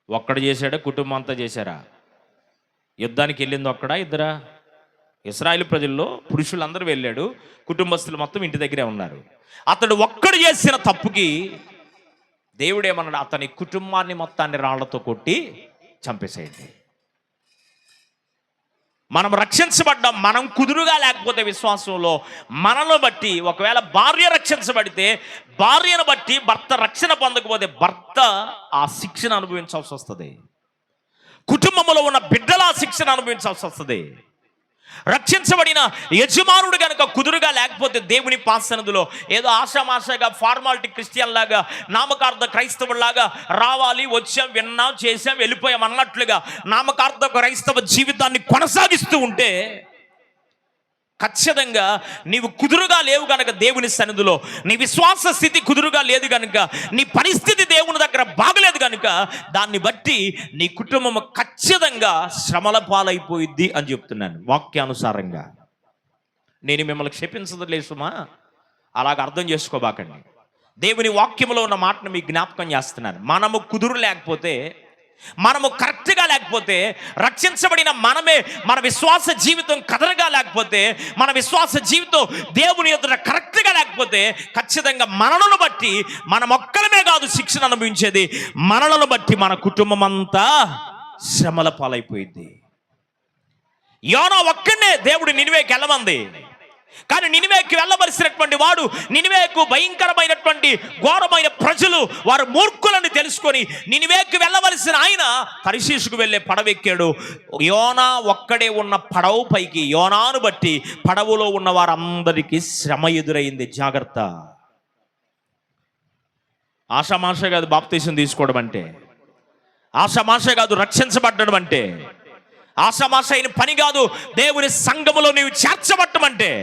ఒక్కడు చేశాడా? కుటుంబం అంతా చేశారా? యుద్ధానికి వెళ్ళింది ఒక్కడా, ఇద్దరా? ఇశ్రాయేలు ప్రజల్లో పురుషులందరూ వెళ్ళాడు, కుటుంబస్తులు మొత్తం ఇంటి దగ్గరే ఉన్నారు. అతడు ఒక్కడు చేసిన తప్పుకి దేవుడేమన్నాడు? అతని కుటుంబాన్ని మొత్తాన్ని రాళ్లతో కొట్టి చంపేసేయండి. మనం రక్షించబడ్డాం. మనం కుదురుగా లేకపోతే విశ్వాసంలో మనల్ని బట్టి, ఒకవేళ భార్య రక్షించబడితే భార్యను బట్టి భర్త రక్షణ పొందకపోతే భర్త ఆ శిక్షను అనుభవించాల్సి వస్తుంది. కుటుంబంలో ఉన్న బిడ్డల ఆ శిక్షను అనుభవించాల్సి వస్తుంది. రక్షించబడిన యజమానుడు కనుక కుదురుగా లేకపోతే దేవుని పాసనదులో ఏదో ఆషామాషాగా ఫార్మాలిటీ క్రిస్టియన్ లాగా, నామకార్థ క్రైస్తవులాగా రావాలి, వచ్చాం, విన్నాం, చేసాం, వెళ్ళిపోయాం అన్నట్లుగా నామకార్థ క్రైస్తవ జీవితాన్ని కొనసాగిస్తూ ఉంటే ఖచ్చితంగా నీవు కుదురుగా లేవు కనుక దేవుని సన్నిధిలో, నీ విశ్వాస స్థితి కుదురుగా లేదు కనుక, నీ పరిస్థితి దేవుని దగ్గర బాగలేదు కనుక, దాన్ని బట్టి నీ కుటుంబం ఖచ్చితంగా శ్రమల పాలైపోయిద్ది అని చెప్తున్నాను వాక్యానుసారంగా. నేను మిమ్మల్ని క్షమించలేదు సుమా, అలాగ అర్థం చేసుకోబాకండి. దేవుని వాక్యంలో ఉన్న మాటను మీకు జ్ఞాపకం చేస్తున్నాను. మనము కుదురు లేకపోతే, మనము కరెక్ట్గా లేకపోతే, రక్షించబడిన మనమే మన విశ్వాస జీవితం కదరగా లేకపోతే, మన విశ్వాస జీవితం దేవుని ఎదుట కరెక్ట్గా లేకపోతే ఖచ్చితంగా మనలను బట్టి మన మొక్కలమే కాదు శిక్షణ అనుభవించేది, మనలను బట్టి మన కుటుంబం అంతా శ్రమల పాలైపోయింది. యోనా ఒక్కడే దేవుడు నినివేకి వెళ్ళమంది, కానీ నినివేకి వెళ్ళవలసినటువంటి వాడు, నినివేకు భయంకరమైనటువంటి ఘోరమైన ప్రజలు, వారు మూర్ఖులని తెలుసుకొని నినివేకి వెళ్ళవలసిన ఆయన తర్షీషుకు వెళ్ళే పడవెక్కాడు. యోనా ఒక్కడే ఉన్న పడవ పైకి యోనాను బట్టి పడవలో ఉన్న వారందరికీ శ్రమ ఎదురైంది. జాగ్రత్త. ఆషామాష కాదు బాప్తీసం తీసుకోవడం అంటే, ఆషామాష కాదు రక్షించబడ్డం అంటే, ఆషామాష అయిన పని కాదు దేవుని సంఘములో నీవు చేర్చబట్టమంటే.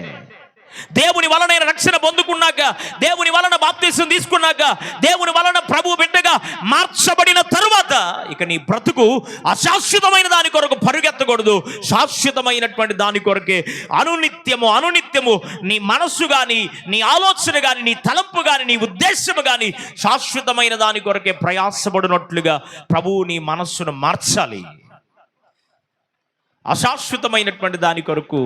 దేవుని వలన రక్షణ పొందుకున్నాక, దేవుని వలన బాప్తీసం తీసుకున్నాక, దేవుని వలన ప్రభు బిడ్డగా మార్చబడిన తరువాత ఇక నీ బ్రతుకు అశాశ్వతమైన దాని కొరకు పరుగెత్తకూడదు, శాశ్వతమైనటువంటి దాని కొరకే అనునిత్యము నీ మనస్సు కానీ, నీ ఆలోచన కానీ, నీ తలంపు కానీ, నీ ఉద్దేశము కానీ శాశ్వతమైన దాని కొరకే ప్రయాసపడినట్లుగా ప్రభువు నీ మనస్సును మార్చాలి. అశాశ్వతమైనటువంటి దాని కొరకు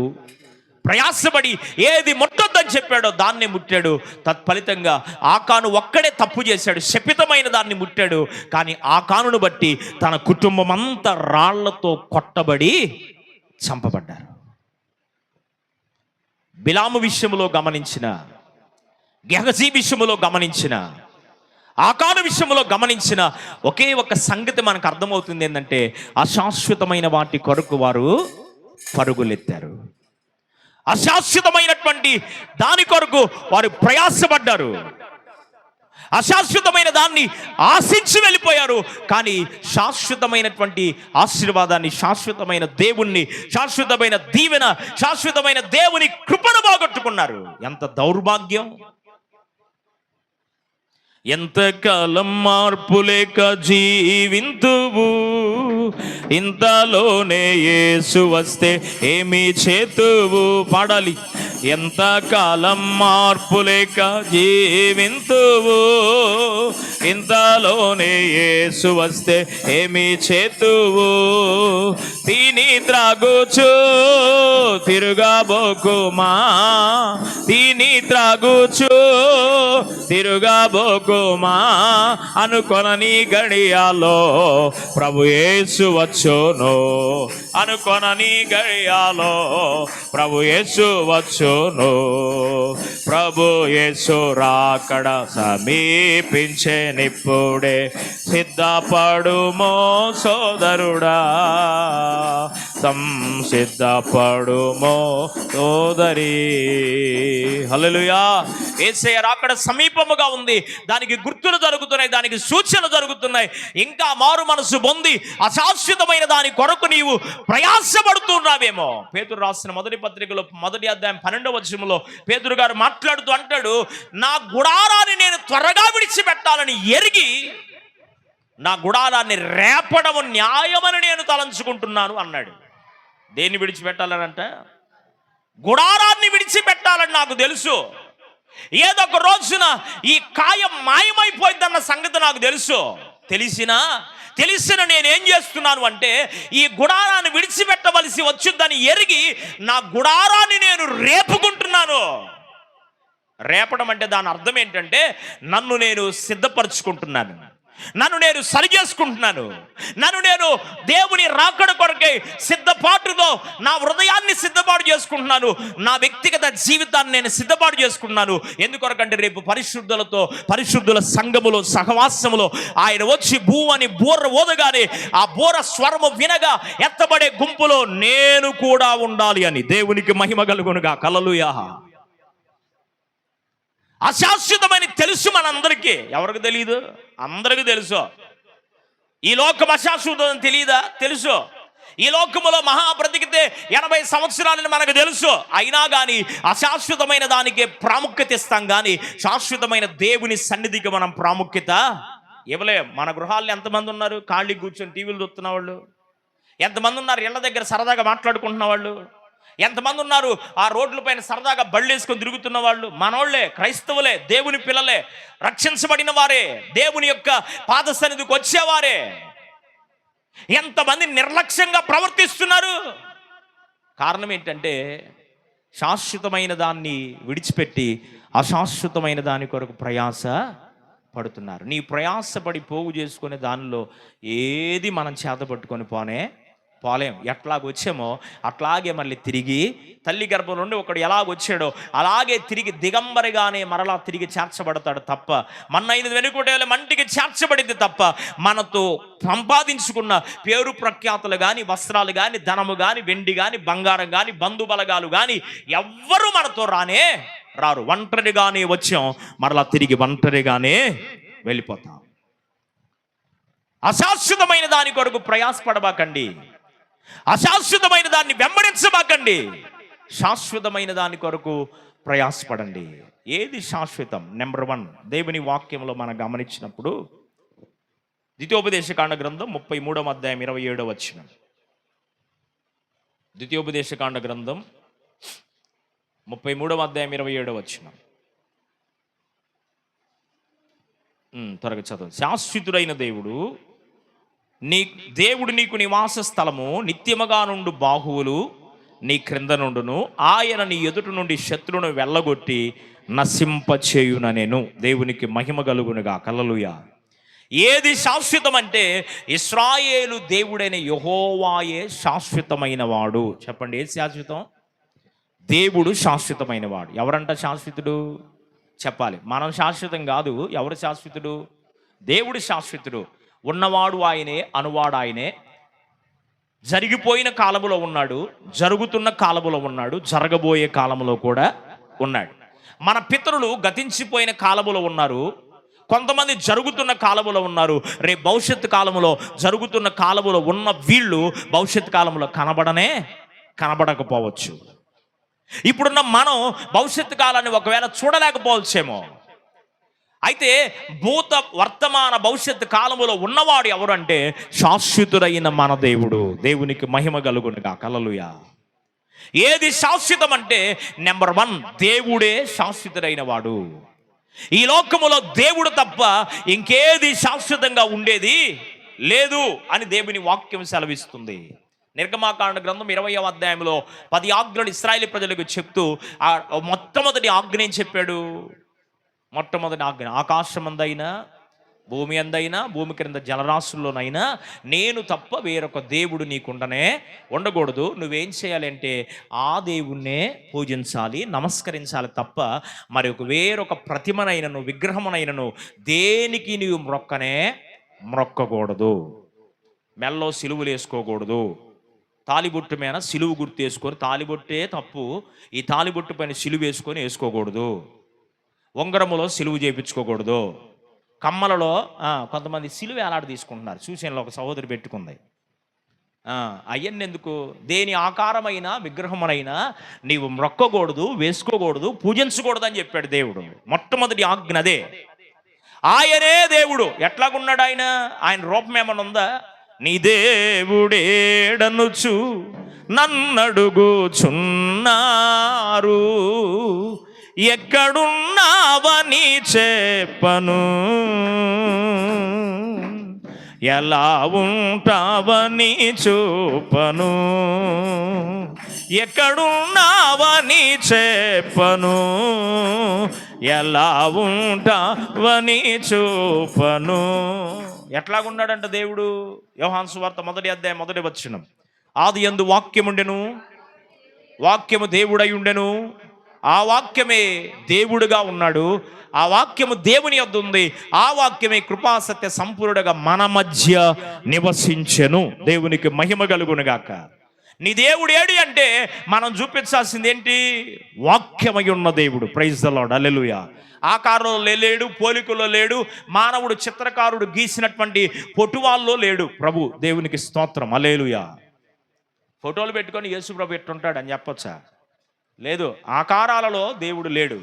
ప్రయాసపడి ఏది ముట్టొద్దని చెప్పాడో దాన్నే ముట్టాడు. తత్ఫలితంగా ఆకాను ఒక్కడే తప్పు చేశాడు, శపితమైన దాన్ని ముట్టాడు. కానీ ఆకానును బట్టి తన కుటుంబం అంతా రాళ్లతో కొట్టబడి చంపబడ్డారు. బిలాము విషయంలో గమనించిన, గెహజీ విషయంలో గమనించిన, ఆకాను విషయంలో గమనించిన ఒకే ఒక సంగతి మనకు అర్థమవుతుంది. ఏంటంటే అశాశ్వతమైన వాటి కొరకు వారు పరుగులెత్తారు. అశాశ్వతమైనటువంటి దాని కొరకు వారు ప్రయాసపడ్డారు. అశాశ్వతమైన దాన్ని ఆశించి వెళ్ళిపోయారు. కానీ శాశ్వతమైనటువంటి ఆశీర్వాదాన్ని, శాశ్వతమైన దేవుణ్ణి, శాశ్వతమైన దీవెన, శాశ్వతమైన దేవుని కృపను పోగొట్టుకున్నారు. ఎంత దౌర్భాగ్యం! ఎంతకాలం మార్పు లేక జీవింతువు, ఇంతలోనే యేసు వస్తే ఏమి చేతువు? పాడాలి. ఎంతకాలం మార్పు లేక జీవింతువు, ఇంతలోనే యేసు వస్తే ఏమి చేతువు? తిని త్రాగుచు తిరుగబోకుమా, తిని త్రాగుచు తిరుగబోకుమా, అనుకొనని గడియాలో ప్రభు యేసు వచ్చును, అనుకొనని గడియాలో ప్రభు యేసు వచ్చును. ప్రభు యేసు రాకడ సమీపించెనిప్పుడే, సిద్ధపడుమో సోదరుడా, సంసిద్ధపడుమో సోదరి. హల్లెలూయా. యేసయ్య రాకడ సమీపముగా ఉంది. దానికి గుర్తులు జరుగుతున్నాయి, దానికి సూచనలు జరుగుతున్నాయి. ఇంకా మారు మనసు పొంది అశాశ్వతమైన దాని కొరకు నీవు ప్రయాసపడుతున్నావేమో. పేతురు రాసిన మొదటి పత్రికలో 1వ అధ్యాయం 12వ వచనంలో పేతురు గారు మాట్లాడుతూ అంటాడు, నా గుడారాన్ని నేను త్వరగా విడిచిపెట్టాలని ఎరిగి నా గుడారాన్ని రేపడము న్యాయమని నేను తలంచుకుంటున్నాను అన్నాడు. దేన్ని విడిచిపెట్టాలనంట? గుడారాన్ని విడిచిపెట్టాలని నాకు తెలుసు. ఏదో ఒక రోజున ఈ కాయం మాయమైపోయిందన్న సంగతి నాకు తెలుసు. తెలిసిన నేనేం చేస్తున్నాను అంటే, ఈ గుడారాన్ని విడిచిపెట్టవలసి వచ్చిందని ఎరిగి నా గుడారాన్ని నేను రేపుకుంటున్నాను. రేపడం అంటే దాని అర్థం ఏంటంటే, నన్ను నేను సిద్ధపరచుకుంటున్నాను, నన్ను నేను సరి చేసుకుంటున్నాను, నన్ను నేను దేవుని రాకడ కొరకై సిద్ధపాటుతో నా హృదయాన్ని సిద్ధపాటు చేసుకుంటున్నాను, నా వ్యక్తిగత జీవితాన్ని నేను సిద్ధపాటు చేసుకుంటున్నాను. ఎందుకొరకంటే రేపు పరిశుద్ధుల సంఘములో సహవాసములో ఆయన వచ్చి భూ అని బోర్ర ఓదగానే ఆ బోర స్వరము వినగా ఎత్తబడే గుంపులో నేను కూడా ఉండాలి అని. దేవునికి మహిమ కలుగునుగా. హల్లెలూయా. అశాశ్వతమని తెలుసు మనందరికీ. ఎవరికి తెలియదు? అందరికీ తెలుసు. ఈ లోకం అశాశ్వతం తెలియదా? తెలుసు. ఈ లోకములో మహా బ్రతికితే 80 సంవత్సరాలని మనకు తెలుసు. అయినా కానీ అశాశ్వతమైన దానికే ప్రాముఖ్యత ఇస్తాం, కానీ శాశ్వతమైన దేవుని సన్నిధికి మనం ప్రాముఖ్యత ఇవ్వలేం. మన గృహాల్లో ఎంతమంది ఉన్నారు ఖాళీ కూర్చొని టీవీలు చూస్తున్న వాళ్ళు? ఎంతమంది ఉన్నారు ఇళ్ల దగ్గర సరదాగా మాట్లాడుకుంటున్న వాళ్ళు? ఎంతమంది ఉన్నారు ఆ రోడ్ల పైన సరదాగా బళ్ళు వేసుకొని తిరుగుతున్న వాళ్ళు? మనోళ్లే, క్రైస్తవులే, దేవుని పిల్లలే, రక్షించబడిన వారే, దేవుని యొక్క పాద సన్నిధికి వచ్చేవారే. ఎంతమంది నిర్లక్ష్యంగా ప్రవర్తిస్తున్నారు? కారణం ఏంటంటే, శాశ్వతమైన దాన్ని విడిచిపెట్టి అశాశ్వతమైన దాని కొరకు ప్రయాస పడుతున్నారు. నీ ప్రయాసపడి పోగు చేసుకునే దానిలో ఏది మనం చేత పట్టుకొని పోలేం. ఎట్లాగొచ్చామో అట్లాగే మళ్ళీ తిరిగి తల్లి గర్భం నుండి ఒకడు ఎలాగొచ్చాడో అలాగే తిరిగి దిగంబరిగానే మరలా తిరిగి చేర్చబడతాడు తప్ప, మన్నైన వెనుకొటేల మంటికి చేర్చబడింది తప్ప, మనతో సంపాదించుకున్న పేరు ప్రఖ్యాతులు కానీ, వస్త్రాలు కానీ, ధనము కానీ, వెండి కానీ, బంగారం కానీ, బంధు బలగాలు కానీ ఎవ్వరూ మనతో రారు. ఒంటరిగానే వచ్చాం, మరలా తిరిగి ఒంటరిగానే వెళ్ళిపోతాం. అశాశ్వతమైన దాని కొరకు ప్రయాసపడబాకండి, అశాశ్వతమైన దాన్ని వెంబడించబాకండి, శాశ్వతమైన దాని కొరకు ప్రయాసపడండి. ఏది శాశ్వతం? నెంబర్ 1 దేవుని వాక్యంలో మనం గమనించినప్పుడు ద్వితీయోపదేశకాండ గ్రంథం 33వ అధ్యాయం 27వ వచనం. ద్వితీయోపదేశకాండ గ్రంథం 33వ అధ్యాయం 27వ వచనం. త్వరగా చదవండి. శాశ్వతుడైన దేవుడు నీకు నివాస స్థలము, నిత్యముగా నుండు బాహువులు నీ క్రింద నుండును, ఆయన నీ ఎదుట నుండి శత్రువును వెళ్ళగొట్టి నశింపచేయుననెను. దేవునికి మహిమ కలుగునుగా. హల్లెలూయా. ఏది శాశ్వతం అంటే, ఇశ్రాయేలు దేవుడైన యెహోవాయే శాశ్వతమైన వాడు. చెప్పండి, ఏది శాశ్వతం? దేవుడు శాశ్వతమైన వాడు. ఎవరంట శాశ్వతుడు? చెప్పాలి. మనం శాశ్వతం కాదు. ఎవరు శాశ్వతుడు? దేవుడు శాశ్వతుడు. ఉన్నవాడు ఆయనే, అనువాడు ఆయనే. జరిగిపోయిన కాలములో ఉన్నాడు, జరుగుతున్న కాలములో ఉన్నాడు, జరగబోయే కాలములో కూడా ఉన్నాడు. మన పితరులు గతించిపోయిన కాలములో ఉన్నారు, కొంతమంది జరుగుతున్న కాలములో ఉన్నారు. రేపు భవిష్యత్తు కాలములో, జరుగుతున్న కాలములో ఉన్న వీళ్ళు భవిష్యత్తు కాలంలో కనబడకపోవచ్చు. ఇప్పుడున్న మనం భవిష్యత్తు కాలాన్ని ఒకవేళ చూడలేకపోవచ్చేమో. అయితే భూత వర్తమాన భవిష్యత్తు కాలములో ఉన్నవాడు ఎవరు అంటే, శాశ్వతుడైన మన దేవుడు. దేవునికి మహిమ కలుగునుగా. హల్లెలూయా. ఏది శాశ్వతం అంటే, నెంబర్ 1 దేవుడే శాశ్వతుడైన వాడు. ఈ లోకములో దేవుడు తప్ప ఇంకేది శాశ్వతంగా ఉండేది లేదు అని దేవుని వాక్యం సెలవిస్తుంది. నిర్గమాకాండ గ్రంథం 20వ అధ్యాయంలో 10 ఆజ్ఞలు ఇశ్రాయేలు ప్రజలకు చెప్తూ మొట్టమొదటి ఆజ్ఞ ఏం చెప్పాడు? మొట్టమొదటి ఆజ్ఞ, ఆకాశమందైనా భూమి అందైనా భూమి క్రింద జలరాశుల్లోనైనా నేను తప్ప వేరొక దేవుడు నీకుండనే ఉండకూడదు. నువ్వేం చేయాలంటే ఆ దేవుణ్ణే పూజించాలి, నమస్కరించాలి తప్ప మరి వేరొక ప్రతిమనైనను విగ్రహమునైనను దేనికి నీవు మొక్కకూడదు. మెల్లో సిలువలు వేసుకోకూడదు. తాలిబొట్టు మీద సిలువు గుర్తు వేసుకొని, తాలిబొట్టే తప్పు, ఈ తాలిబొట్టు పైన సిలువు వేసుకోకూడదు. ఉంగరములో సిలువు చేయించుకోకూడదు. కమ్మలలో కొంతమంది సిలువ వేలాడ తీసుకుంటున్నారు. చూసేలో ఒక సహోదరి పెట్టుకుంది. అవన్నీ ఎందుకు? దేని ఆకారమైన విగ్రహమునైనా నీవు మొక్కకూడదు, వేసుకోకూడదు, పూజించకూడదు అని చెప్పాడు దేవుడు. మొట్టమొదటి ఆజ్ఞ అదే. ఆయనే దేవుడు. ఎట్లాగున్నాడు ఆయన? ఆయన రూపం ఏమన్నా ఉందా? నీ దేవుడేడనుచు నన్నడుగుచున్నారు, ఎక్కడున్నావని చెప్పను, ఎలా ఉంటావని చూపను, ఎక్కడున్నావని చెప్పను, ఎలా ఉంటావని చూపను. ఎట్లాగున్నాడంట దేవుడు? యోహాను సువార్త 1వ అధ్యాయం 1వ వచనం. ఆదియందు వాక్యముండెను, వాక్యము దేవుడై ఉండెను, ఆ వాక్యమే దేవుడుగా ఉన్నాడు, ఆ వాక్యము దేవుని యొద్ద ఉంది, ఆ వాక్యమే కృపాసత్య సంపూర్ణుడుగా మన మధ్య నివసించెను. దేవునికి మహిమ కలుగునుగాక. నీ దేవుడు ఏడి అంటే మనం చూపించాల్సింది ఏంటి? వాక్యమై ఉన్న దేవుడు. ప్రైజ్ ద లార్డ్, హల్లెలూయా. ఆకారంలో లేడు, పోలికలో లేడు, మానవుడు చిత్రకారుడు గీసినటువంటి పొటువాల్లో లేడు ప్రభు. దేవునికి స్తోత్రం, హల్లెలూయా. ఫోటోలు పెట్టుకొని యేసు ప్రభు ఎట్టుంటాడు అని చెప్పొచ్చా? లేదు. ఆకారాలలో దేవుడు లేడు.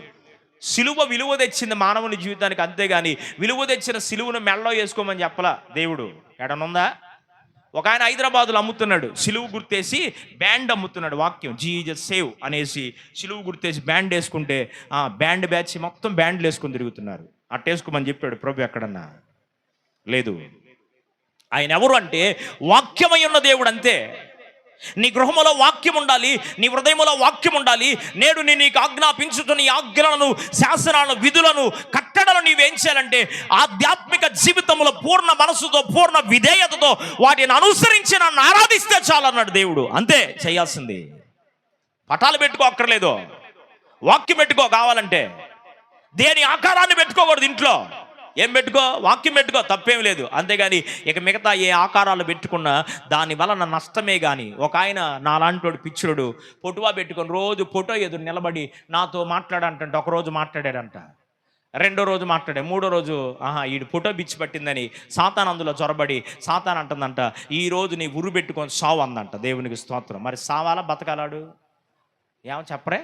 సిలువ విలువ తెచ్చింది మానవుని జీవితానికి, అంతేగాని విలువ తెచ్చిన సిలువను మెళ్ళలో వేసుకోమని చెప్పలా దేవుడు. ఎడనుందా? ఒక ఆయన హైదరాబాదులో అమ్ముతున్నాడు, సిలువు గుర్తేసి బ్యాండ్ అమ్ముతున్నాడు. వాక్యం జీసస్ సేవ్ అనేసి సిలువు గుర్తేసి బ్యాండ్ వేసుకుంటే బ్యాండ్ బ్యాచ్ మొత్తం బ్యాండ్లు వేసుకొని తిరుగుతున్నారు. అట్టేసుకోమని చెప్పాడు ప్రభు ఎక్కడన్నా? లేదు. ఆయన ఎవరు అంటే వాక్యమై ఉన్న దేవుడు, అంతే. నీ గృహములో వాక్యం ఉండాలి, నీ హృదయంలో వాక్యం ఉండాలి. నేడు నేను నీకు ఆజ్ఞాపించుతున్న ఈ ఆజ్ఞలను, శాసనాలను, విధులను, కట్టడలను నీవేం చేయాలంటే ఆధ్యాత్మిక జీవితంలో పూర్ణ మనసుతో, పూర్ణ విధేయతతో వాటిని అనుసరించి నన్ను ఆరాధిస్తే చాలన్నాడు దేవుడు. అంతే చేయాల్సింది. పటాలు పెట్టుకో అక్కర్లేదు, వాక్యం పెట్టుకో కావాలంటే. దేని ఆకారాన్ని పెట్టుకోకూడదు ఇంట్లో. ఏం పెట్టుకో? వాక్యం పెట్టుకో, తప్పేం లేదు. అంతేగాని ఇక మిగతా ఏ ఆకారాలు పెట్టుకున్నా దాని వలన నష్టమే. కానీ ఒక ఆయన నాలాంటి పిచ్చుడు పొటువా పెట్టుకొని రోజు ఫోటో ఎదురు నిలబడి నాతో మాట్లాడంట. ఒకరోజు మాట్లాడాడంట, రెండో రోజు మాట్లాడే, మూడో రోజు ఈడు ఫోటో బిచ్చి పట్టిందని సాతాన్ అందులో చొరబడి సాతాన్ అంటుందంట, ఈ రోజు నీ ఉరు పెట్టుకొని సావు అందంట. దేవునికి స్తోత్రం. మరి సావాలా బతకాలాడు? ఏమో చెప్పరే?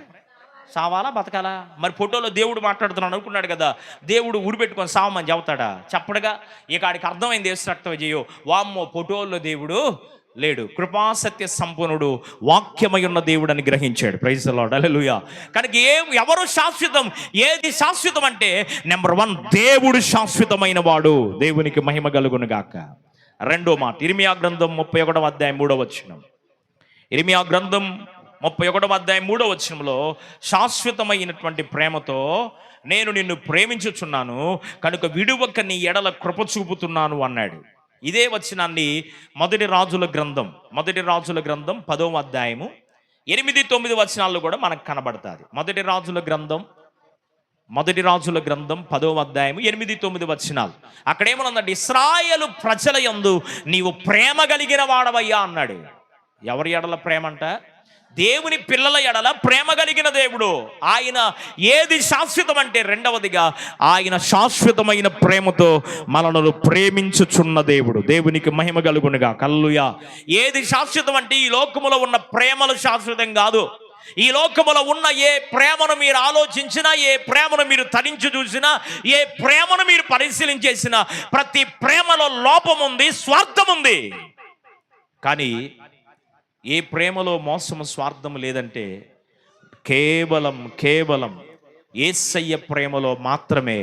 సావాలా బతకాలా? మరి ఫోటోలో దేవుడు మాట్లాడుతున్నాడు అనుకున్నాడు కదా, దేవుడు ఉరి పెట్టుకొని సావమని చెబుతాడా? చెప్పడుగా. ఇక ఆడికి అర్థమైంది యేసు రక్తం చేయో, వామ్మో ఫోటోల్లో దేవుడు లేడు, కృపాసత్య సంపన్నుడు వాక్యమై ఉన్న దేవుడు అని గ్రహించాడు. ప్రైజ్ ది లార్డ్, హల్లెలూయా. కనుక ఎవరు శాశ్వతం? ఏది శాశ్వతం అంటే నెంబర్ 1 దేవుడు శాశ్వతమైన వాడు. దేవునికి మహిమ కలుగును గాక. రెండో మాట ఇర్మియా గ్రంథం 31వ అధ్యాయం 3వ వచనం. ఇర్మియా గ్రంథం 31వ అధ్యాయం 3వ వచనంలో శాశ్వతమైనటువంటి ప్రేమతో నేను నిన్ను ప్రేమించుచున్నాను కనుక విడువక నీ ఎడల కృప చూపుతున్నాను అన్నాడు. ఇదే వచనాన్ని మొదటి రాజుల గ్రంథం 10వ అధ్యాయము 8-9 వచనాల్లో కూడా మనకు కనబడుతుంది. మొదటి రాజుల గ్రంథం 10వ అధ్యాయము 8-9 వచనాలు. అక్కడేమనుందంటే ఇశ్రాయేలు ప్రజల యందు నీవు ప్రేమ కలిగిన వాడవయ్యా అన్నాడు. ఎవరి ఎడల ప్రేమ అంట? దేవుని పిల్లల ఎడల ప్రేమ కలిగిన దేవుడు. ఆయన ఏది శాశ్వతం అంటే రెండవదిగా ఆయన శాశ్వతమైన ప్రేమతో మనలను ప్రేమించుచున్న దేవుడు. దేవునికి మహిమ కలుగునుగా. హల్లెలూయా. ఏది శాశ్వతం అంటే ఈ లోకములో ఉన్న ప్రేమలు శాశ్వతం కాదు. ఈ లోకములో ఉన్న ఏ ప్రేమను మీరు ఆలోచించినా, ఏ ప్రేమను మీరు తరించి చూసినా, ఏ ప్రేమను మీరు పరిశీలించేసినా ప్రతి ప్రేమలో లోపం ఉంది, స్వార్థం ఉంది. కానీ ఏ ప్రేమలో మోసము, స్వార్థము లేదంటే కేవలం యేసయ్య ప్రేమలో మాత్రమే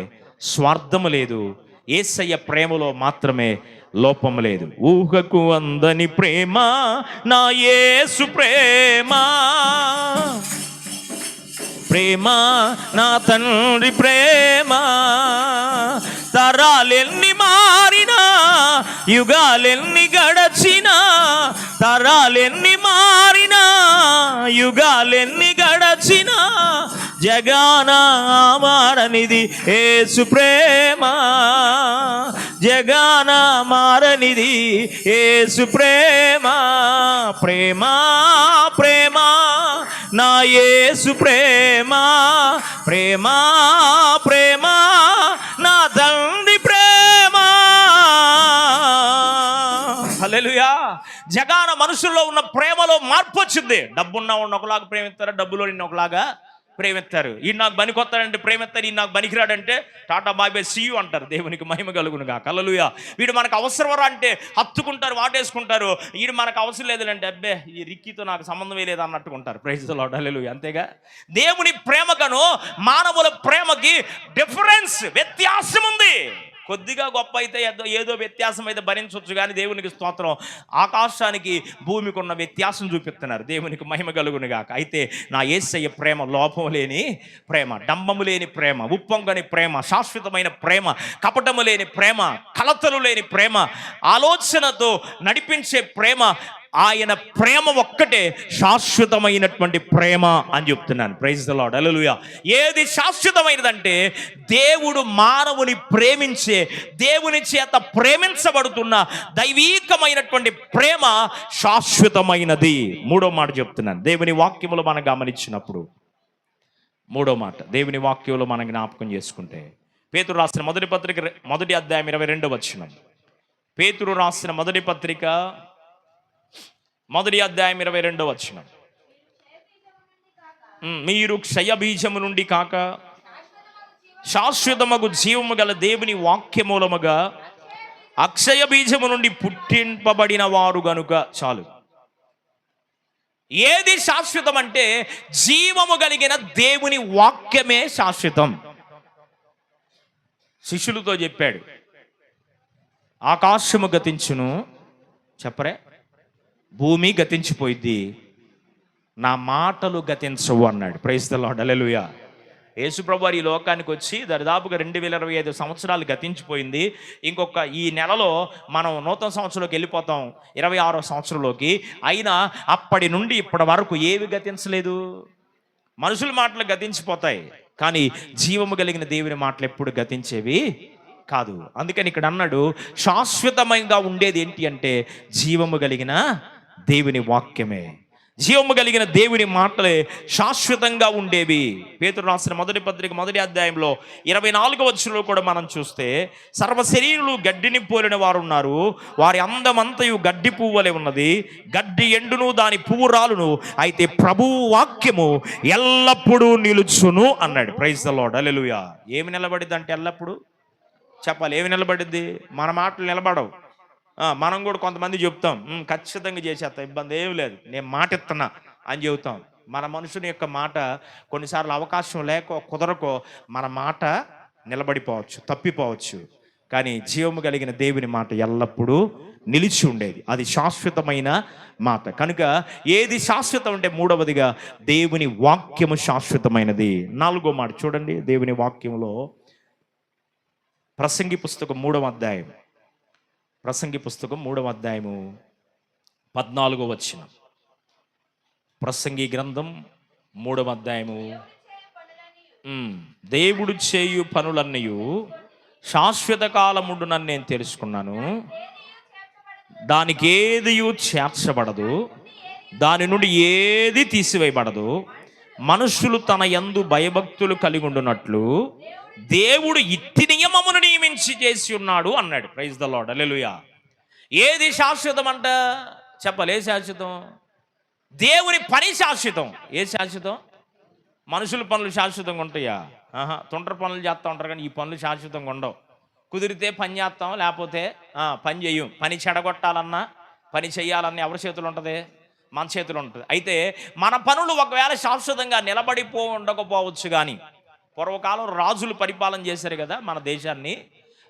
స్వార్థము లేదు, యేసయ్య ప్రేమలో మాత్రమే లోపం లేదు. ఊహకు అందని ప్రేమ నా యేసు ప్రేమ, ప్రేమ నా తండ్రి ప్రేమ. తరాలెన్ని మారినా, యుగాలెన్ని గడచినా, తరాలెన్ని మారినా, యుగాలెన్ని గడచినా జగాన మారనిది యేసు ప్రేమ, జగాన మారనిది యేసు ప్రేమ. ప్రేమ ప్రేమ నా యేసు ప్రేమ. ప్రేమ ప్రేమ నా తండ్రి ప్రేమ. హల్లెలూయా. జగాన మనుషుల్లో ఉన్న ప్రేమలో మార్పు వచ్చింది. డబ్బున్న ఒకలాగా ప్రేమిస్తారు, డబ్బులో నిన్న ఒకలాగా ప్రేమిస్తారు. ఈ నాకు బనికొస్తాడంటే ప్రేమిస్తారు, ఈ నాకు బనికిరాడంటే tata bye bye see you అంటారు. దేవునికి మహిమ కలుగునుగా. హల్లెలూయా. వీడు మనకు అవసరమరా అంటే హత్తుకుంటారు, వాటేసుకుంటారు. వీడు మనకు అవసరం లేదులంటే అబ్బే ఈ రిక్కీతో నాకు సంబంధమే లేదు అన్నట్టుకుంటారు. Praise the Lord. హల్లెలూయా. అంతేగా దేవుని ప్రేమకను మానవుల ప్రేమకి డిఫరెన్స్, వ్యత్యాసం ఉంది. కొద్దిగా గొప్ప అయితే ఏదో వ్యత్యాసం అయితే భరించవచ్చు, కానీ దేవునికి స్తోత్రం, ఆకాశానికి భూమికి ఉన్న వ్యత్యాసం చూపిస్తున్నారు. దేవునికి మహిమ కలుగును గాక. అయితే నా యేసయ్య ప్రేమ లోపం లేని ప్రేమ, డంబము లేని ప్రేమ, ఉప్పొంగని ప్రేమ, శాశ్వతమైన ప్రేమ, కపటము లేని ప్రేమ, కలతలు లేని ప్రేమ, ఆలోచనతో నడిపించే ప్రేమ. ఆయన ప్రేమ ఒక్కటే శాశ్వతమైనటువంటి ప్రేమ అని చెప్తున్నాను. Praise the Lord. హల్లెలూయా. ఏది శాశ్వతమైనదంటే దేవుడు మానవుని ప్రేమించే, దేవుని చేత ప్రేమించబడుతున్న దైవీకమైనటువంటి ప్రేమ శాశ్వతమైనది. మూడో మాట చెప్తున్నాను. దేవుని వాక్యములో మనం గమనించినప్పుడు, మూడో మాట దేవుని వాక్యంలో మనం జ్ఞాపకం చేసుకుంటే, పేతురు రాసిన మొదటి పత్రిక 1వ అధ్యాయం 22వ వచనం. పేతురు రాసిన మొదటి పత్రిక 1వ అధ్యాయం 22వ వచనం. మీరు క్షయబీజము నుండి కాక శాశ్వతమగు జీవము గల దేవుని వాక్యమూలముగా అక్షయ బీజము నుండి పుట్టింపబడిన వారు గనుక. చాలు. ఏది శాశ్వతం అంటే జీవము కలిగిన దేవుని వాక్యమే శాశ్వతం. శిష్యులతో చెప్పాడు, ఆకాశము గతించును, చెప్పరే, భూమి గతించిపోయింది, నా మాటలు గతించవు అన్నాడు. Praise the Lord. హల్లెలూయా. యేసుప్రభు వారు ఈ లోకానికి వచ్చి దాదాపుగా 2025 సంవత్సరాలు గతించిపోయింది. ఇంకొక ఈ నెలలో మనం నూతన సంవత్సరంలోకి వెళ్ళిపోతాం, 26వ సంవత్సరంలోకి. అయినా అప్పటి నుండి ఇప్పటి వరకు ఏవి గతించలేదు. మనుషుల మాటలు గతించిపోతాయి, కానీ జీవము కలిగిన దేవుని మాటలు ఎప్పుడు గతించేవి కాదు. అందుకని ఇక్కడ అన్నాడు, శాశ్వతంగా ఉండేది ఏంటి అంటే జీవము కలిగిన దేవుని వాక్యమే. జీవము కలిగిన దేవుని మాటలే శాశ్వతంగా ఉండేవి. పేతురు రాసిన మొదటి పత్రిక 1వ అధ్యాయంలో 24వ వచనంలో కూడా మనం చూస్తే, సర్వ శరీరులు గడ్డిని పోలిన వారు ఉన్నారు, వారి అందమంతయు గడ్డి పువ్వులే ఉన్నది, గడ్డి ఎండును దాని పువ్వు రాలును, అయితే ప్రభువు వాక్యము ఎల్లప్పుడూ నిలుచును అన్నాడు. Praise the Lord. హల్లెలూయా. ఏమి నిలబడిద్ది అంటే ఎల్లప్పుడు చెప్పాలి. ఏమి నిలబడిద్ది? మన మాటలు నిలబడవు. మనం కూడా కొంతమంది చెప్తాం, ఖచ్చితంగా చేసేస్తాం, ఇబ్బంది ఏమి లేదు, నేను మాట ఇస్తున్నా అని చెబుతాం. మన మనుషుని యొక్క మాట కొన్నిసార్లు అవకాశం లేకో కుదరకో మన మాట నిలబడిపోవచ్చు, తప్పిపోవచ్చు. కానీ జీవము కలిగిన దేవుని మాట ఎల్లప్పుడూ నిలిచి ఉండేది. అది శాశ్వతమైన మాట. కనుక ఏది శాశ్వతం అంటే మూడవదిగా దేవుని వాక్యము శాశ్వతమైనది. 4వ మాట చూడండి. దేవుని వాక్యంలో ప్రసంగి పుస్తకం 3వ అధ్యాయం, ప్రసంగి పుస్తకం 3వ అధ్యాయము 14వ వచనం. ప్రసంగి గ్రంథం 3వ అధ్యాయము. దేవుడు చేయు పనులన్నయు శాశ్వత కాలముండునని నేను తెలుసుకున్నాను, దానికి ఏది చేర్చబడదు, దాని నుండి ఏది తీసివేయబడదు. మనుషులు తన యందు భయభక్తులు కలిగి ఉండునట్లు దేవుడు ఇట్టి నియమమును నియమించి చేసి ఉన్నాడు అన్నాడు. Praise the Lord. హల్లెలూయా. ఏది శాశ్వతం అంట చెప్పాలి. ఏ శాశ్వతం? దేవుని పని శాశ్వతం. ఏ శాశ్వతం? మనుషుల పనులు శాశ్వతంగా ఉంటాయా? తొంటరి పనులు చేస్తూ ఉంటారు, కానీ ఈ పనులు శాశ్వతంగా ఉండవు. కుదిరితే పని చేస్తాం, లేకపోతే పని చెయ్యం. పని చెడగొట్టాలన్నా పని చెయ్యాలన్నా ఎవరి చేతులు ఉంటుంది? మన చేతులు ఉంటుంది. అయితే మన పనులు ఒకవేళ శాశ్వతంగా ఉండకపోవచ్చు, కానీ పూర్వకాలం రాజులు పరిపాలన చేశారు కదా మన దేశాన్ని.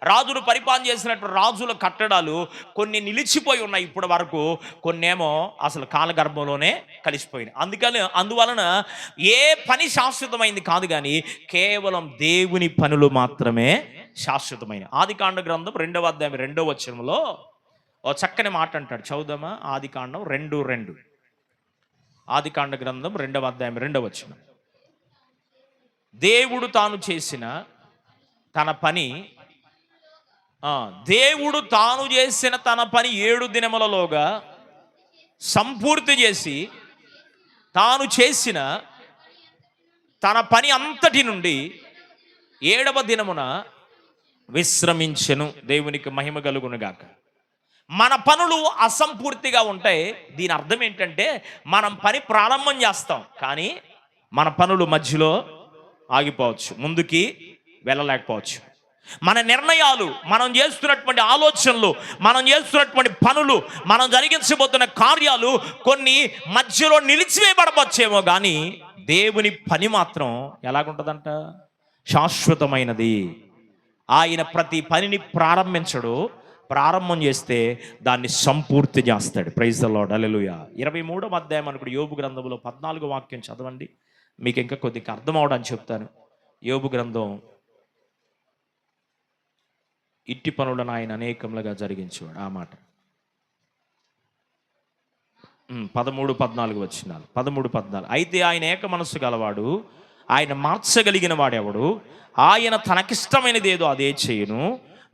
రాజులు పరిపాలన చేసినట్టు రాజుల కట్టడాలు కొన్ని నిలిచిపోయి ఉన్నాయి ఇప్పటి వరకు, కొన్నేమో అసలు కాలగర్భంలోనే కలిసిపోయినాయి. అందువలన ఏ పని శాశ్వతమైంది కాదు, కానీ కేవలం దేవుని పనులు మాత్రమే శాశ్వతమైన. ఆదికాండ గ్రంథం 2వ అధ్యాయం 2వ వచనంలో ఓ చక్కని మాట అంటాడు. చదువుదామా? ఆదికాండం 2:2. ఆదికాండ గ్రంథం 2వ అధ్యాయం 2వ వచనం. దేవుడు తాను చేసిన తన పని దేవుడు తాను చేసిన తన పని 7 దినములలోగా సంపూర్తి చేసి తాను చేసిన తన పని అంతటి నుండి 7వ దినమున విశ్రమించెను. దేవునికి మహిమ కలుగునుగాక. మన పనులు అసంపూర్తిగా ఉంటాయి. దీని అర్థం ఏంటంటే మనం పని ప్రారంభం చేస్తాం, కానీ మన పనులు మధ్యలో ఆగిపోవచ్చు, ముందుకి వెళ్ళలేకపోవచ్చు. మన నిర్ణయాలు, మనం చేస్తున్నటువంటి ఆలోచనలు, మనం చేస్తున్నటువంటి పనులు, మనం జరిగించబోతున్న కార్యాలు కొన్ని మధ్యలో నిలిచివేయబడవచ్చేమో, కానీ దేవుని పని మాత్రం ఎలాగుంటుందంట? శాశ్వతమైనది. ఆయన ప్రతి పనిని ప్రారంభించడు, ప్రారంభం చేస్తే దాన్ని సంపూర్తి చేస్తాడు. ప్రైజ్ ద లార్డ్, హల్లెలూయా. 23వ అధ్యాయం అనుకోండి, యోబు గ్రంథంలో 14వ వాక్యం చదవండి, మీకు ఇంకా కొద్దిగా అర్థం అవడానికి చెప్తాను. యోబు గ్రంథం, ఇట్టి పనులను ఆయన అనేకములుగా జరిగించేవాడు. ఆ మాట 13, 14 వచనాలు. 13, 14. అయితే ఆయన ఏక మనస్సు గలవాడు, ఆయన మార్చగలిగిన వాడెవడు? ఆయన తనకిష్టమైనది ఏదో అదే చేయును,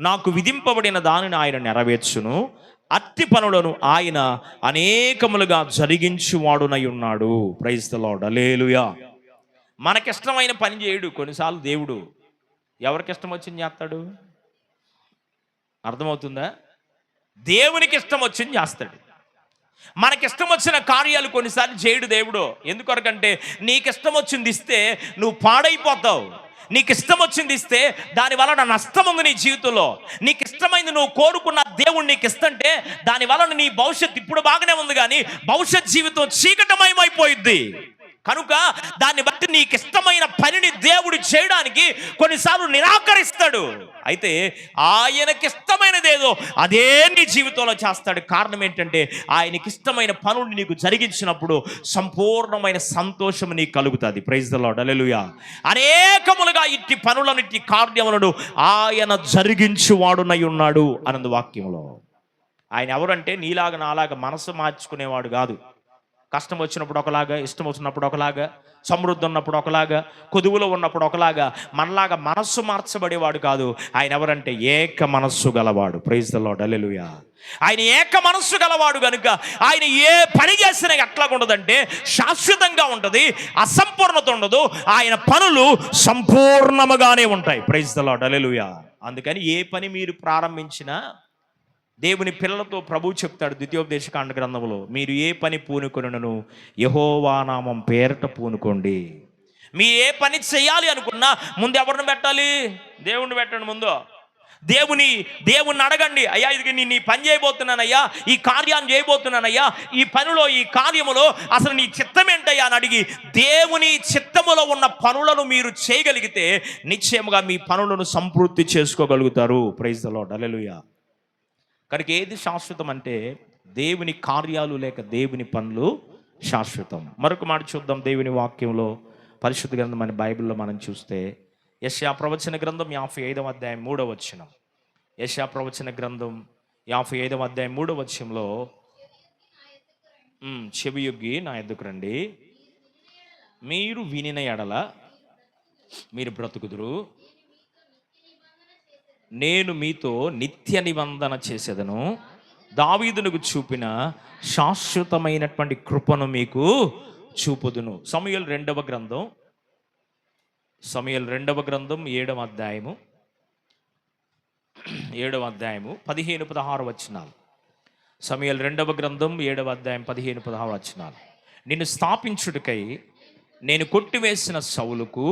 నాకు విధింపబడిన దానిని ఆయన నెరవేర్చును. అట్టి పనులను ఆయన అనేకములుగా జరిగించువాడునై ఉన్నాడు. ప్రైజ్ ద లార్డ్, హల్లెలూయా. మనకిష్టమైన పని చేయడు కొన్నిసార్లు దేవుడు. ఎవరికి ఇష్టం వచ్చింది చేస్తాడు? అర్థమవుతుందా? దేవునికి ఇష్టం వచ్చింది చేస్తాడు. మనకిష్టం వచ్చిన కార్యాలు కొన్నిసార్లు చేయడు దేవుడు. ఎందుకొరకంటే నీకు ఇష్టం వచ్చింది ఇస్తే నువ్వు పాడైపోతావు. నీకు ఇష్టం వచ్చింది ఇస్తే దానివల్ల నా నష్టం ఉంది నీ జీవితంలో. నీకు ఇష్టమైంది నువ్వు కోరుకున్న దేవుడు నీకు ఇస్తుంటే దానివల్ల నీ భవిష్యత్తు ఇప్పుడు బాగానే ఉంది, కానీ భవిష్యత్ జీవితం చీకటమయమైపోయింది. కనుక దాన్ని బట్టి నీకు ఇష్టమైన పనిని దేవుడు చేయడానికి కొన్నిసార్లు నిరాకరిస్తాడు. అయితే ఆయనకి ఇష్టమైనదేదో అదే నీ జీవితంలో చేస్తాడు. కారణం ఏంటంటే ఆయనకి ఇష్టమైన పనులు నీకు జరిగించినప్పుడు సంపూర్ణమైన సంతోషం నీకు కలుగుతుంది. ప్రైజ్ ద లార్డ్, హల్లెలూయా. అనేకములుగా ఇట్టి పనులను, ఇట్టి కార్యములను ఆయన జరిగించువాడునై ఉన్నాడు అన్నది వాక్యంలో. ఆయన ఎవరంటే నీలాగా నాలాగా మనసు మార్చుకునేవాడు కాదు. కష్టం వచ్చినప్పుడు ఒకలాగా, ఇష్టం వచ్చినప్పుడు ఒకలాగా, సమృద్ధి ఉన్నప్పుడు ఒకలాగా, కొదువులో ఉన్నప్పుడు ఒకలాగా, మనలాగా మనస్సు మార్చబడేవాడు కాదు. ఆయన ఎవరంటే ఏక మనస్సు గలవాడు. ప్రైజ్ ద లార్డ్, హల్లెలూయా. ఆయన ఏక మనస్సు గలవాడు కనుక ఆయన ఏ పని చేసినా ఎట్లా ఉండదంటే శాశ్వతంగా ఉంటుంది, అసంపూర్ణత ఉండదు. ఆయన పనులు సంపూర్ణముగానే ఉంటాయి. ప్రైజ్ ద లార్డ్, హల్లెలూయా. అందుకని ఏ పని మీరు ప్రారంభించినా దేవుని పిల్లలతో ప్రభువు చెప్తాడు ద్వితీయోపదేశకాండ గ్రంథంలో, మీరు ఏ పని పూనుకొనును యెహోవా నామం పేరట పూనుకోండి. మీరు ఏ పని చేయాలి అనుకున్నా ముందు ఎవరిని పెట్టాలి? దేవుణ్ణి పెట్టండి. ముందు దేవుణ్ణి అడగండి. అయ్యా ఇది నీ పని చేయబోతున్నానయ్యా, ఈ కార్యాన్ని చేయబోతున్నానయ్యా, ఈ పనిలో, ఈ కార్యములో అసలు నీ చిత్తం ఏంటయ్యా అని అడిగి దేవుని చిత్తములో ఉన్న పనులను మీరు చేయగలిగితే నిశ్చయముగా మీ పనులను సంపూర్తి చేసుకోగలుగుతారు. ప్రైజ్ ద లార్డ్, హల్లెలూయా. కనుక ఏది శాశ్వతం అంటే దేవుని కార్యాలు లేక దేవుని పనులు శాశ్వతం. మరొక మాట చూద్దాం దేవుని వాక్యంలో, పరిశుద్ధ గ్రంథం అనే బైబిల్లో మనం చూస్తే యెషయా ప్రవచన గ్రంథం 55వ అధ్యాయం 3వ వచనం. యెషయా ప్రవచన గ్రంథం 55వ అధ్యాయం 3వ వచనంలో, చెవియొగ్గి నా ఎద్దుకు రండి, మీరు వినిన ఎడల మీరు బ్రతుకుదురు, నేను మీతో నిత్య నిబంధన చేసేదను, దావీదునకు చూపిన శాశ్వతమైనటువంటి కృపను మీకు చూపుదును. సమూయేలు రెండవ గ్రంథం 7వ అధ్యాయము 15-16 వచనాలు. సమూయేలు 2వ గ్రంథం 7వ అధ్యాయం 15-16 వచనాలు. నిన్ను స్థాపించుటకై నేను కొట్టివేసిన సౌలుకు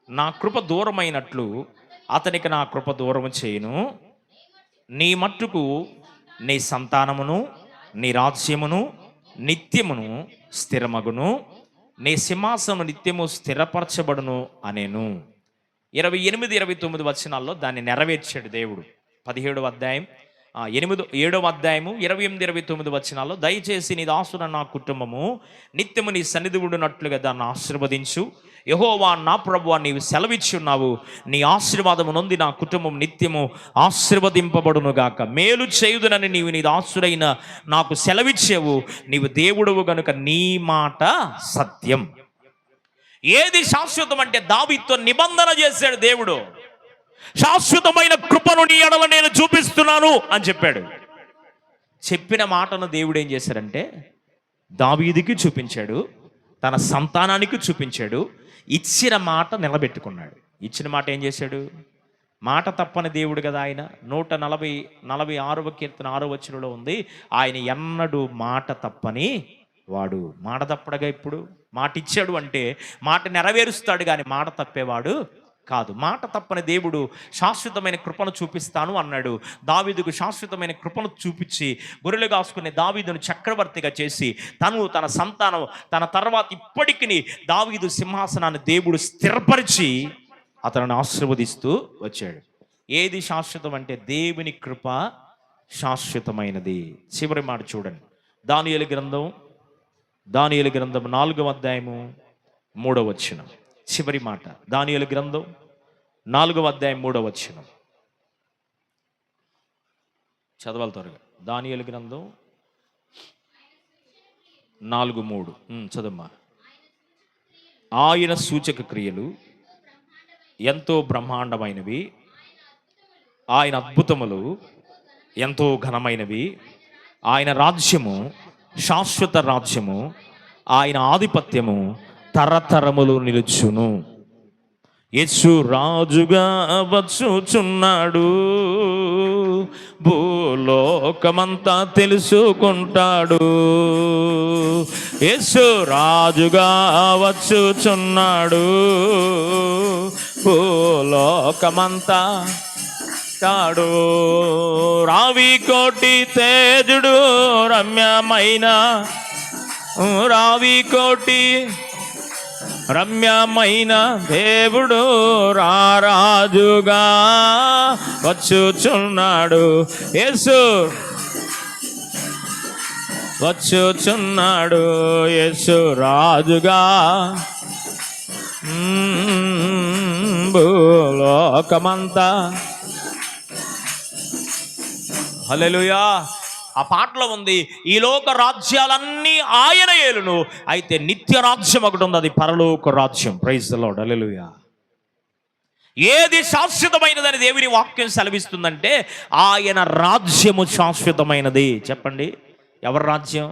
నా కృప దూరమైనట్లు అతనికి నా కృప దూరం చేయను. నీ మట్టుకు నీ సంతానమును, నీ రాజ్యమును నిత్యమును స్థిరమగును, నీ సింహాసనం నిత్యము స్థిరపరచబడును అనేను. 28, 29 వచనాల్లో దాన్ని నెరవేర్చాడు దేవుడు. 7వ అధ్యాయం 28, 29 వచనాల్లో, దయచేసి నీ దాసున నా కుటుంబము నిత్యము నీ సన్నిధి ఉండునట్లుగా దాన్ని ఆశీర్వదించు. యెహోవా నా ప్రభువా, నీవు సెలవిచ్చి ఉన్నావు, నీ ఆశీర్వాదము నొంది నా కుటుంబం నిత్యము ఆశీర్వదింపబడును గాక. మేలు చేయుదునని నీవు నీ దాసుడైన నాకు సెలవిచ్చేవు. నీవు దేవుడువు గనుక నీ మాట సత్యం. ఏది శాశ్వతం అంటే దావీదుతో నిబంధన చేశాడు దేవుడు. శాశ్వతమైన కృపను నీ ఎడల నేను చూపిస్తున్నాను అని చెప్పాడు. చెప్పిన మాటను దేవుడు ఏం చేశారంటే దావీదుకి చూపించాడు, తన సంతానానికి చూపించాడు. ఇచ్చిన మాట నిలబెట్టుకున్నాడు. ఇచ్చిన మాట ఏం చేశాడు? మాట తప్పని దేవుడు కదా ఆయన. 146వ కీర్తన 6వ వచనంలో ఉంది, ఆయన ఎన్నడూ మాట తప్పని వాడు. మాట తప్పడగా ఇప్పుడు మాట ఇచ్చాడు అంటే మాట నెరవేరుస్తాడు, కానీ మాట తప్పేవాడు కాదు. మాట తప్పని దేవుడు శాశ్వతమైన కృపను చూపిస్తాను అన్నాడు. దావీదుకు శాశ్వతమైన కృపను చూపించి గొర్రెలు కాసుకునే దావీదును చక్రవర్తిగా చేసి తన సంతానం తన తర్వాత ఇప్పటికి దావీదు సింహాసనాన్ని దేవుడు స్థిరపరిచి అతను ఆశీర్వదిస్తూ వచ్చాడు. ఏది శాశ్వతం అంటే దేవుని కృప శాశ్వతమైనది. చివరి మాట చూడండి, దానియేలు గ్రంథం 4వ అధ్యాయము 3వ వచనం. చివరి మాట దానియేలు గ్రంథం 4వ అధ్యాయం 3వ వచనం. చదవాలి త్వరగా. దానియేలు గ్రంథం 4:3 చదమ్మా. ఆయన సూచక క్రియలు ఎంతో బ్రహ్మాండమైనవి, ఆయన అద్భుతములు ఎంతో ఘనమైనవి, ఆయన రాజ్యము శాశ్వత రాజ్యము, ఆయన ఆధిపత్యము తరతరములు నిలుచును. యేసు రాజుగా వచ్చుచున్నాడు, భూలోకమంతా తెలుసుకుంటాడు. యేసు రాజుగా వచ్చుచున్నాడు, భూలోకమంతా తాడు. రావి కోటి తేజుడు రమ్యమైన, రావి కోటి రమ్యమైన దేవుడు రారాజుగా వచ్చుచున్నాడు. యేసు వచ్చుచున్నాడు, యేసు రాజుగా భూలోకమంతా. హల్లెలూయా. ఆ పాటలో ఉంది, ఈ లోక రాజ్యాలన్నీ ఆయన ఏలును, అయితే నిత్య రాజ్యం ఒకటి ఉంది, అది పరలోక రాజ్యం. Praise the Lord. హల్లెలూయా. ఏది శాశ్వతమైనదని దేవుని వాక్యం సెలవిస్తుందంటే ఆయన రాజ్యము శాశ్వతమైనది. చెప్పండి, ఎవరి రాజ్యం?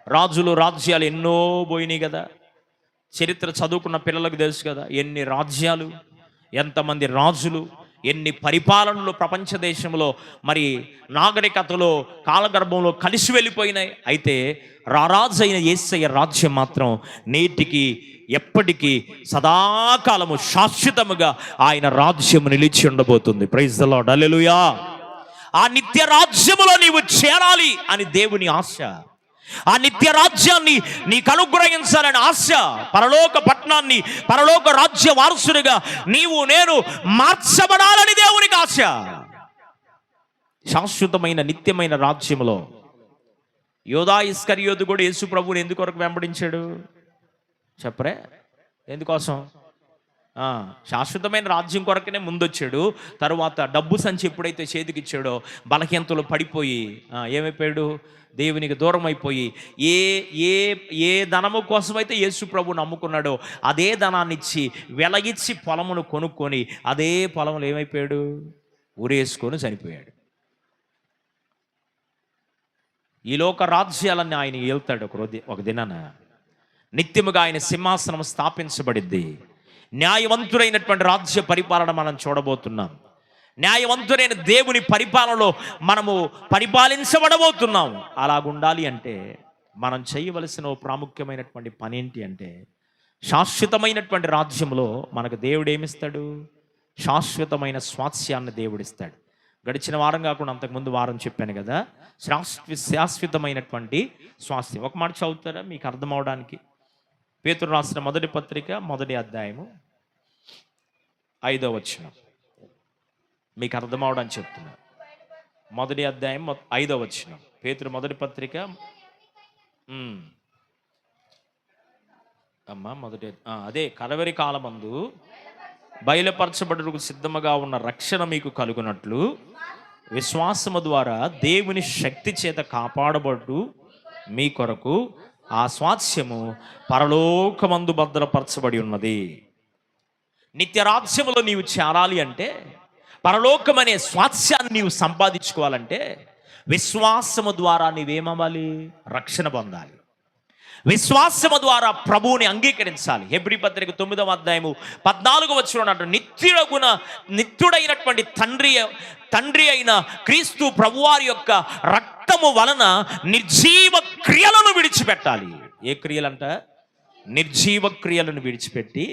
రాజులు రాజ్యాలు ఎన్నో పోయినాయి కదా. చరిత్ర చదువుకున్న పిల్లలకు తెలుసు కదా, ఎన్ని రాజ్యాలు, ఎంతమంది రాజులు, ఎన్ని పరిపాలనలు ప్రపంచ దేశంలో మరి నాగరికతలో కాలగర్భంలో కలిసి వెళ్ళిపోయినాయి. అయితే రారాజైన యేసయ్య రాజ్యం మాత్రం నేటికి ఎప్పటికీ సదాకాలము శాశ్వతముగా ఆయన రాజ్యం నిలిచి ఉండబోతుంది. Praise the Lord. హల్లెలూయా. ఆ నిత్య రాజ్యములో నీవు చేరాలి అని దేవుని ఆశ. ఆ నిత్య రాజ్యాన్ని నీకు అనుగ్రహించాలని ఆశ. పరలోక పట్టణాన్ని, పరలోక రాజ్య వారసుడిగా నీవు నేను మార్చబడాలని దేవునికి ఆశ. శాశ్వతమైన నిత్యమైన రాజ్యములో యోధా ఇస్కరియోతు కూడా యేసు ప్రభువుని ఎందుకొరకు వెంబడించాడు చెప్పరే? ఎందుకోసం? శాశ్వతమైన రాజ్యం కొరకనే ముందొచ్చాడు. తరువాత డబ్బు సంచి ఎప్పుడైతే చేతికిచ్చాడో బలహీనతలు పడిపోయి ఏమైపోయాడు? దేవునికి దూరం అయిపోయి ఏ ఏ ఏ ధనము కోసమైతే యేసు ప్రభువుని నమ్ముకున్నాడో అదే ధనాన్ని ఇచ్చి వెలగిచ్చి పొలమును కొనుక్కొని అదే పొలములు ఏమైపోయాడు? ఊరేసుకొని చనిపోయాడు. ఈ లోక రాజ్యాలన్నీ ఆయన ఏళ్తాడు ఒక దినాన. నిత్యముగా ఆయన సింహాసనం స్థాపించబడిద్ది. న్యాయవంతుడైనటువంటి రాజ్య పరిపాలన మనం చూడబోతున్నాం. న్యాయవంతుడైన దేవుని పరిపాలనలో మనము పరిపాలించబడబోతున్నాం. అలాగుండాలి అంటే మనం చేయవలసిన ప్రాముఖ్యమైనటువంటి పని ఏంటి అంటే, శాశ్వతమైనటువంటి రాజ్యంలో మనకు దేవుడు ఏమిస్తాడు? శాశ్వతమైన స్వాస్యాన్ని దేవుడిస్తాడు. గడిచిన వారం కాకుండా అంతకుముందు వారం చెప్పాను కదా, శాశ్వతమైనటువంటి స్వాస్థ్యం. ఒక మాట చదువుతారా మీకు అర్థం అవడానికి? పేతురు రాసిన మొదటి పత్రిక 1వ అధ్యాయము 5వ వచనం. మీకు అర్థం అవడానికి చెప్తున్నా. 1వ అధ్యాయం 5వ వచనం. పేతురు మొదటి పత్రిక అదే కడవరి కాలమందు బయలుపరచబడుటకు సిద్ధముగా ఉన్న రక్షణ మీకు కలుగునట్లు విశ్వాసము ద్వారా దేవుని శక్తి చేత కాపాడబడు మీ కొరకు ఆ స్వాస్యము పరలోకమందు భద్రపరచబడి ఉన్నది. నిత్య రాజ్యములో నీవు చేరాలి అంటే పరలోకం అనే స్వాస్యాన్ని నీవు సంపాదించుకోవాలంటే విశ్వాసము ద్వారా నీవేమవ్వాలి? రక్షణ పొందాలి. విశ్వాసము ద్వారా ప్రభువుని అంగీకరించాలి. హెబ్రీ పత్రిక 9వ అధ్యాయము 14వ వచనం నిత్యుడైనటువంటి తండ్రి అయిన క్రీస్తు ప్రభువారి యొక్క రక్తము వలన నిర్జీవ క్రియలను విడిచిపెట్టాలి. ఏ క్రియలంట? నిర్జీవ క్రియలను విడిచిపెట్టి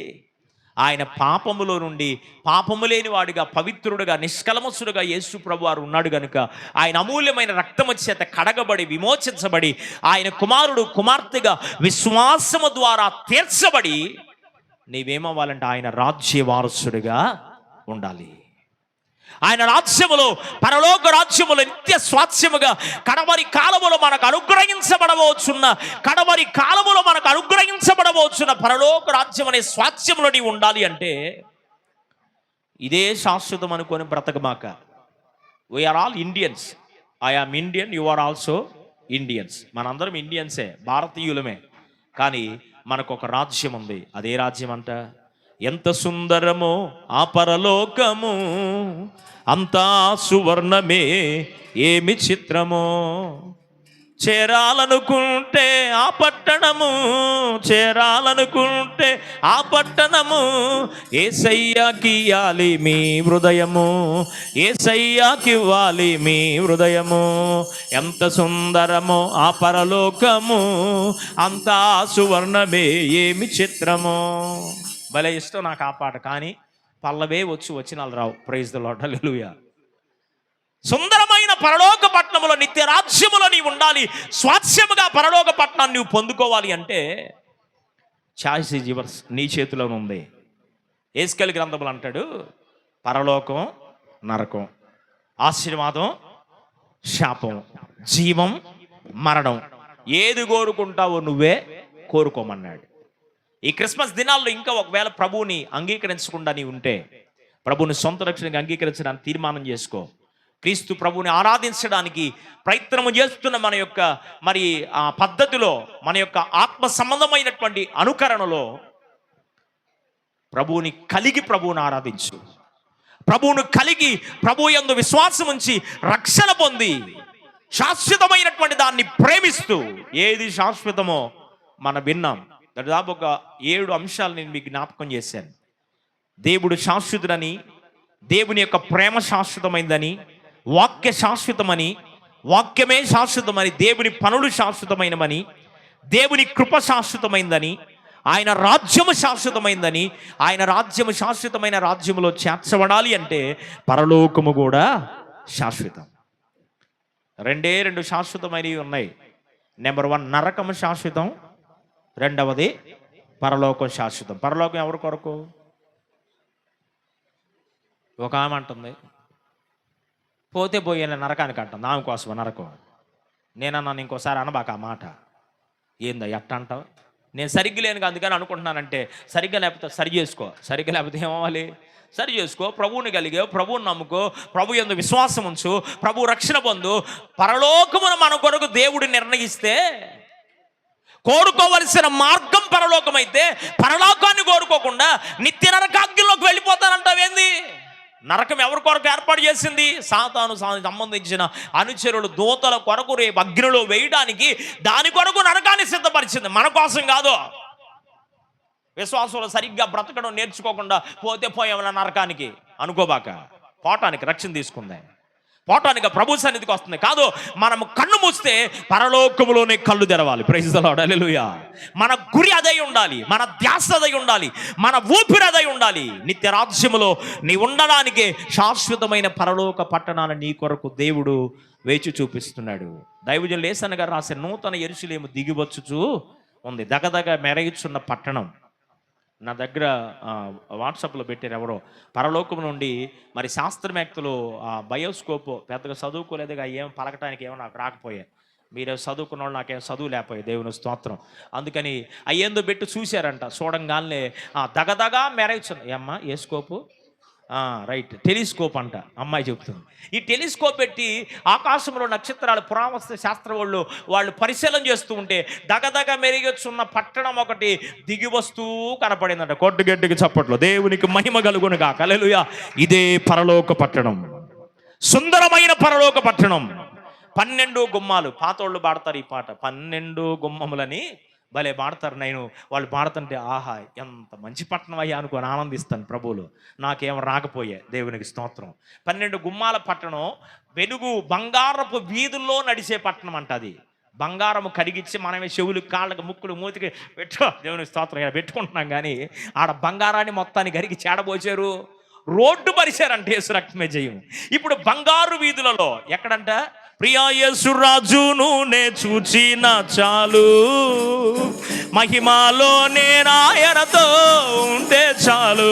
ఆయన పాపములో నుండి పాపము లేని వాడిగా, పవిత్రుడుగా, నిష్కలమసుడుగా యేసు ప్రభువారు ఉన్నాడు గనుక ఆయన అమూల్యమైన రక్తము చేత కడగబడి విమోచించబడి ఆయన కుమారుడు కుమార్తెగా విశ్వాసము ద్వారా తీర్చబడి నీవేమవ్వాలంటే ఆయన రాజ్య వారసుడిగా ఉండాలి. ఆయన రాజ్యములో, పరలోక రాజ్యములో నిత్య స్వాస్యముగా కడవరి కాలములో మనకు అనుగ్రహించబడవచ్చున్న పరలోక రాజ్యం అనే స్వాస్యములో నీవు ఉండాలి అంటే ఇదే శాశ్వతం అనుకొని బ్రతకమాక. We are all Indians. I am Indian, you are also Indians. మనందరం ఇండియన్సే, భారతీయులమే. కానీ మనకు ఒక రాజ్యం ఉంది. అదే రాజ్యం అంట. ఎంత సుందరమో ఆ పరలోకము, అంతా సువర్ణమే ఏమి చిత్రమో. చేరాలనుకుంటే ఆ పట్టణము యేసయ్యాకివ్వాలి మీ హృదయము, యేసయ్యాకివ్వాలి మీ హృదయము. ఎంత సుందరమో ఆ పరలోకము, అంతా సువర్ణమే ఏమి చిత్రమో. భలే ఇష్టం నాకు ఆ పాట. కానీ పల్లవే వచ్చినాలు రావు. ప్రైజ్ ద లార్డ్, హల్లెలూయా. సుందరమైన పరలోక పట్టణములో నిత్య రాజ్యములో నీవు ఉండాలి. స్వాస్యముగా పరలోక పట్టణాన్ని నువ్వు పొందుకోవాలి అంటే చాయిస్ ఈజ్ యువర్స్, నీ చేతిలోనే ఉంది. యేస్కేలు గ్రంథములు అంటాడు, పరలోకం నరకం, ఆశీర్వాదం శాపం, జీవం మరణం, ఏది కోరుకుంటావో నువ్వే కోరుకోమన్నాడు. ఈ క్రిస్మస్ దినాల్లో ఇంకా ఒకవేళ ప్రభువుని అంగీకరించకుండా నీ ఉంటే, ప్రభువుని సొంత రక్షణగా అంగీకరించడానికి తీర్మానం చేసుకో. క్రీస్తు ప్రభువుని ఆరాధించడానికి ప్రయత్నము చేస్తున్న మన యొక్క ఆ పద్ధతిలో, మన యొక్క ఆత్మ సంబంధమైనటువంటి అనుకరణలో ప్రభువుని కలిగి ప్రభువుని ఆరాధించు. ప్రభువును కలిగి ప్రభు యందు విశ్వాసం ఉంచి రక్షణ పొంది శాశ్వతమైనటువంటి దాన్ని ప్రేమిస్తూ, ఏది శాశ్వతమో మనం విన్నాం. దాదాపు ఒక 7 అంశాలు నేను మీకు జ్ఞాపకం చేశాను. దేవుడు శాశ్వతుడని, దేవుని యొక్క ప్రేమ శాశ్వతమైందని, వాక్య శాశ్వతమని, వాక్యమే శాశ్వతమని, దేవుని పనులు శాశ్వతమైనమని, దేవుని కృప శాశ్వతమైందని, ఆయన రాజ్యము శాశ్వతమైందని, ఆయన రాజ్యము శాశ్వతమైన రాజ్యములో చేర్చబడాలి అంటే పరలోకము కూడా శాశ్వతం. 2 శాశ్వతమైనవి ఉన్నాయి. నెంబర్ 1 నరకము శాశ్వతం, రెండవది పరలోకం శాశ్వతం. పరలోకం ఎవరి కొరకు? ఒక ఆమె అంటుంది పోతే పోయేలా నరకానికి అంటుంది. ఆమె కోసం నరకం. నేనన్నాను ఇంకోసారి అనబాక ఆ మాట. ఏందా ఎట్ట అంటావు? నేను సరిగ్గా లేను అందుకని అనుకుంటున్నానంటే, సరిగ్గా లేకపోతే సరి చేసుకో. సరిగ్గా లేకపోతే ఏమవ్వాలి? సరి చేసుకో. ప్రభువుని కలిగే, ప్రభువుని నమ్ముకో, ప్రభు యందు విశ్వాసం ఉంచు, ప్రభు రక్షణ పొందు. పరలోకమును మన కొరకు దేవుడు నిర్ణయిస్తే కోరుకోవలసిన మార్గం పరలోకం అయితే, పరలోకాన్ని కోరుకోకుండా నిత్య నరకాగ్నిలోకి వెళ్ళిపోతానంటావేంది? నరకం ఎవరి కొరకు ఏర్పాటు చేసింది? సాతాను సంబంధించిన అనుచరులు, దూతల కొరకు రేపు అగ్నిలో వేయడానికి దాని కొరకు నరకాన్ని సిద్ధపరిచింది, మన కోసం కాదు. విశ్వాసంలో సరిగ్గా బ్రతకడం నేర్చుకోకుండా పోతే పోయేమన్నా నరకానికి అనుకోబాక. పోవటానికి రక్షణ తీసుకుంది, పోవటానికి ప్రభు సన్నిధికి వస్తుంది కాదు. మనము కన్ను మూస్తే పరలోకములోనే కళ్ళు తెరవాలి. ప్రైజ్ ది లార్డ్, హల్లెలూయా. మన గురి అదై ఉండాలి, మన ధ్యాస అదై ఉండాలి, మన ఊపిరి అదై ఉండాలి. నిత్య రాజ్యములో నీ ఉండడానికే శాశ్వతమైన పరలోక పట్టణాన్ని నీ కొరకు దేవుడు వేచి చూపిస్తున్నాడు. దైవజనులు యేసన్న గారు రాసే నూతన యెరూషలేము దిగివచ్చుచు ఉంది, దగదగ మెరయిచున్న పట్టణం. నా దగ్గర వాట్సాప్లో పెట్టారు ఎవరో, పరలోకం నుండి మరి శాస్త్రవేత్తలు బయోస్కోప్ పెద్దగా చదువుకోలేదుగా, ఏం పలకటానికి ఏమో నాకు రాకపోయా. మీరు చదువుకున్న వాళ్ళు నాకేం చదువు లేకపోయా, దేవుని స్తోత్రం. అందుకని అయ్యేందో పెట్టి చూశారంట. చూడంగానే దగదగా మెరయిచుంది. ఏమ్మా ఏ స్కోపు రైట్, టెలిస్కోప్ అంట అమ్మాయి చెప్తుంది. ఈ టెలిస్కోప్ పెట్టి ఆకాశంలో నక్షత్రాలు పురావస్తు శాస్త్ర వాళ్ళు పరిశీలన చేస్తూ ఉంటే దగదగ మెరుగొచ్చున్న పట్టణం ఒకటి దిగి వస్తూ కనపడిందంట. కొట్టు గట్టికి చప్పట్లో దేవునికి మహిమ కలుగునుగా. హల్లెలూయా. ఇదే పరలోక పట్టణం, సుందరమైన పరలోక పట్టణం. 12 గుమ్మాలు. పాతోళ్ళు పాడతారు ఈ పాట, 12 గుమ్మములని భలే పాడతారు. నేను వాళ్ళు పాడుతుంటే ఆహా ఎంత మంచి పట్టణం అయ్యా అనుకొని ఆనందిస్తాను ప్రభువులు. నాకేం రాకపోయే, దేవునికి స్తోత్రం. 12 గుమ్మాల పట్టణం, వెలుగు బంగారపు వీధుల్లో నడిచే పట్టణం అంట. అది బంగారము కడిగిచ్చి మనమే చెవులు కాళ్ళకు ముక్కులు మూతికి దేవునికి స్తోత్రం పెట్టుకుంటున్నాం, కానీ ఆడ బంగారాన్ని మొత్తాన్ని కరిగి చేడబోసారు, రోడ్డు పరిచారంటే యేసు రక్తమే జయం. ఇప్పుడు బంగారు వీధులలో ఎక్కడంట, ప్రియా యేసు రాజును నే చూచిన చాలు, మహిమాలో నేను ఆయనతో ఉంటే చాలు,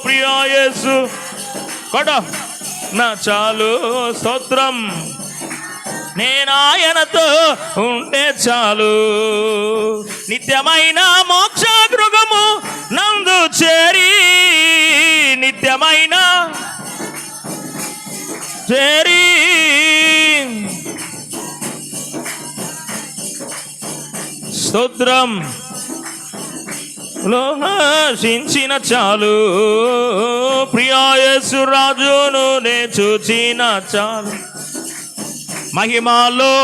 ప్రియా యేసు కొడ నా చాలు, స్తోత్రం, నేను ఆయనతో ఉంటే చాలు, నిత్యమైన మోక్ష గృహము నందు చేరి, నిత్యమైన చేరి, స్తోత్రం లోహించిన చాలు, ప్రియా యేసు రాజును నే చూచిన చాలు, మహిమాలో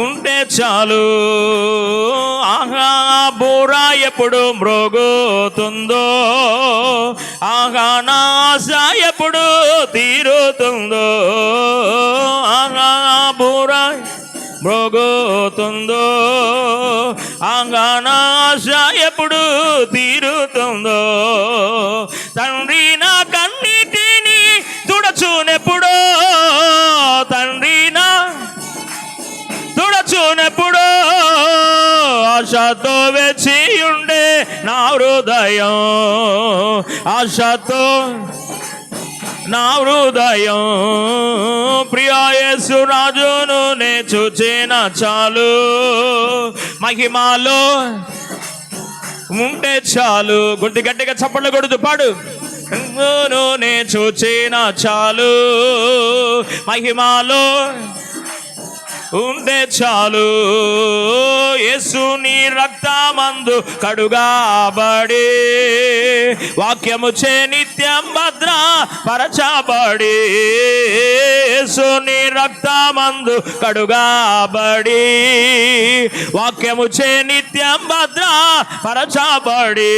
ఉంటే చాలు, ఆహా బూరా ఎప్పుడు మ్రోగుతుందో, ఆహా నా ఆశ ఎప్పుడు తీరుతుందో, ఆహా బూరా మ్రోగుతుందో, ఆహా నా ఆశ ఎప్పుడు తీరుతుందో, తండ్రి నా కన్నిటిని తుడచునెప్పుడో, తండ్రి నా తుడచునెప్పుడో, ఆశతో వేచి ఉండే నా హృదయం, ఆశతో నా హృదయం, ప్రియా యేసు రాజును నే చూచిన చాలు, మహిమాలో ఉంటే చాలు. గుడ్డి గట్టిగా చప్పట్లు కొడుతూ పాడు, నే చూచిన చాలు, మహిమాలో ఉంటే చాలు, యేసుని రక్తమందు కడుగాబడి, వాక్యము చే నిత్యం భద్ర పరచబడి, యేసుని రక్తమందు కడుగాబడి, వాక్యము చే నిత్యం భద్ర పరచబడి,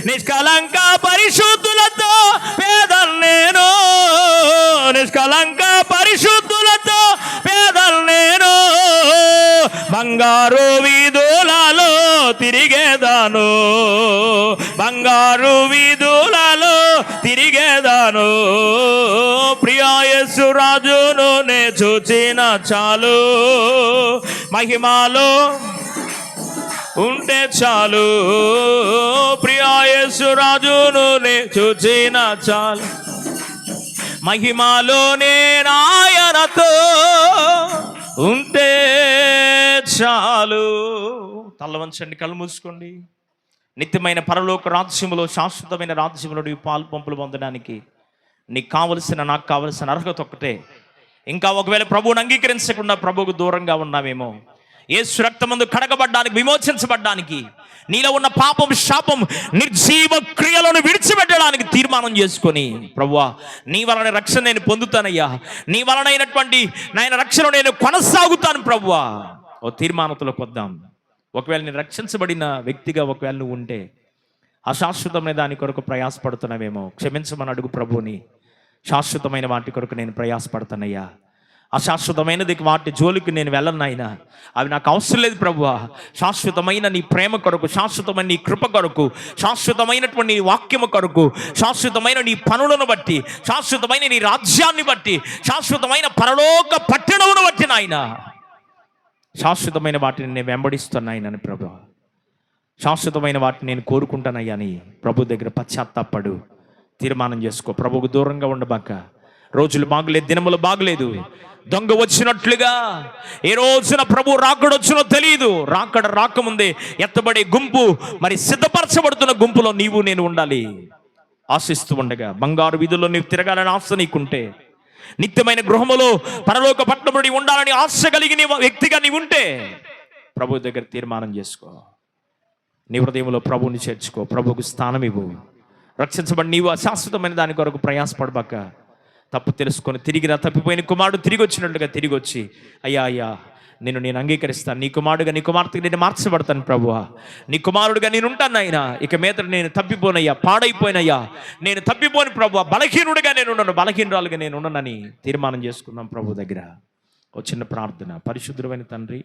నిష్కలంక పరిశుద్ధులతో పేదలు నేను, నిష్కలంక పరిశుద్ధులతో పేదలు నేను, బంగారు వీధులలో తిరిగేదాను, బంగారు వీధులలో తిరిగేదాను, ప్రియా యేసు రాజును నే చూచిన చాలు, మహిమాలో ఉంటే చాలు, ప్రియా యేసు రాజును నే చూచిన చాలు, మహిమాలోనే నాయనతో ఉంటే చాలు. తల్ల వంచండి, కళ్ళు మూసుకోండి. నిత్యమైన పరలోక రాజ్యములో, శాశ్వతమైన రాజ్యములో ఈ పాలు పంపులు పొందడానికి నీకు కావలసిన, నాకు కావలసిన అర్హత ఒక్కటే. ఇంకా ఒకవేళ ప్రభువుని అంగీకరించకుండా ప్రభువుకు దూరంగా ఉన్నామేమో, యేసు రక్తమందు కడగబడ్డానికి, విమోచించబడ్డానికి, నీలో ఉన్న పాపం శాపం నిర్జీవ క్రియలను విడిచిపెట్టడానికి తీర్మానం చేసుకొని, ప్రభువా నీ వలన రక్షణ నేను పొందుతానయ్యా, నీ వలనైనటువంటి నాయన రక్షణ నేను కొనసాగుతాను ప్రభువా, ఓ తీర్మానంలోకి వద్దాం. ఒకవేళ నేను రక్షించబడిన వ్యక్తిగా ఒకవేళ నువ్వు ఉంటే, అశాశ్వతమైన దాని కొరకు ప్రయాసపడుతున్నావేమో, క్షమించమని అడుగు ప్రభువుని. శాశ్వతమైన వాటి కొరకు నేను ప్రయాసపడతానయ్యా, అశాశ్వతమైనది వాటి జోలికి నేను వెళ్ళను ఆయన, అవి నాకు అవసరం లేదు ప్రభువా. శాశ్వతమైన నీ ప్రేమ కొరకు, శాశ్వతమైన నీ కృప కొరకు, శాశ్వతమైనటువంటి నీ వాక్యము కొరకు, శాశ్వతమైన నీ పనులను బట్టి, శాశ్వతమైన నీ రాజ్యాన్ని బట్టి, శాశ్వతమైన పరలోక పట్టణమును బట్టి నాయన, శాశ్వతమైన వాటిని నేను వెంబడిస్తున్నాయనని ప్రభు, శాశ్వతమైన వాటిని నేను కోరుకుంటానయ్యా అని ప్రభు దగ్గర పశ్చాత్తాపడు, తీర్మానం చేసుకో. ప్రభువుకు దూరంగా ఉండబాక, రోజులు బాగలేదు, దినములు బాగలేదు. దొంగ వచ్చినట్లుగా ఏ రోజున ప్రభు రాకడొచ్చునో తెలియదు. రాకముందే ఎత్తబడే గుంపు, మరి సిద్ధపరచబడుతున్న గుంపులో నీవు నేను ఉండాలి. ఆశిస్తూ ఉండగా బంగారు వీధుల్లో నీవు తిరగాలని ఆశ నీకుంటే, నిత్యమైన గృహములో పరలోక పట్టణముడి ఉండాలని ఆశ కలిగిన వ్యక్తిగా నీవు ఉంటే, ప్రభు దగ్గర తీర్మానం చేసుకో. నీ హృదయంలో ప్రభువుని చేర్చుకో. ప్రభువుకు స్థానం ఇవ్వు. రక్షించబడి నీవు అశాశ్వతమైన దాని కొరకు ప్రయాసపడబాక, తప్పు తెలుసుకొని తిరిగిన తప్పిపోయిన కుమారుడు తిరిగి వచ్చినట్లుగా తిరిగి వచ్చి, అయ్యా నేను అంగీకరిస్తాను, నీ కుమారుడుగా నీ కుమార్తెగా నేను మార్చబడతాను ప్రభువా, నీ కుమారుడుగా నేను ఉంటాను నాయనా. ఇక మీద నేను తప్పిపోనయ్యా, పాడైపోయినయ్యా, నేను తప్పిపోని ప్రభువా, బలహీనుడిగా నేను ఉండను, బలహీనురాలుగా నేను ఉండనని తీర్మానం చేసుకుందాం ప్రభు దగ్గర. ఓ చిన్న ప్రార్థన. పరిశుద్ధుడైన తండ్రి,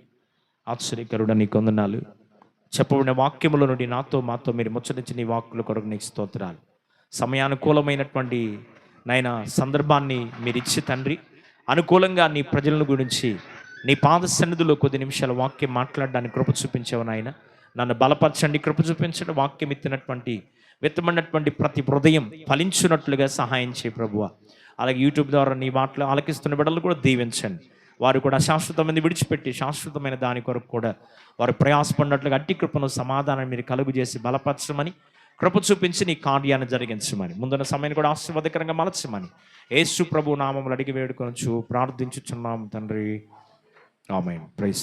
ఆశ్చర్యకరుడ నీ కొందనాలు. చెప్పబడిన వాక్యముల నుండి నాతో మాతో మీరు ముచ్చటించి నీ వాక్కుల కొరకు నీకు స్తోత్రాలు. సమయానుకూలమైనటువంటి నాయన సందర్భాన్ని మీరు ఇచ్చి తండ్రి, అనుకూలంగా నీ ప్రజలను గురించి నీ పాద సన్నిధిలో కొద్ది నిమిషాల వాక్యం మాట్లాడడానికి కృప చూపించావు నాయన. నన్ను బలపరచండి, కృప చూపించండి. వాక్యం విత్తమన్నటువంటి ప్రతి హృదయం ఫలించున్నట్లుగా సహాయం చేయ ప్రభువా. అలాగే యూట్యూబ్ ద్వారా నీ మాటలు ఆలకిస్తున్న బిడ్డలు కూడా దీవించండి. వారు కూడా శాశ్వతమైన విడిచిపెట్టి శాశ్వతమైన దాని కొరకు కూడా వారు ప్రయాసపడినట్లుగా అట్టి కృపను సమాధానం మీరు కలుగు చేసి బలపరచమని, కృప చూపించి నీ కార్యాన్ని జరిగించమని, ముందున్న సమయాన్ని కూడా ఆశీర్వాదకరంగా మలచమని యేసు ప్రభు నామములు అడిగి వేడుకొనొచ్చు ప్రార్థించుచున్నాం తండ్రి. ఆమేన్. ప్రైజ్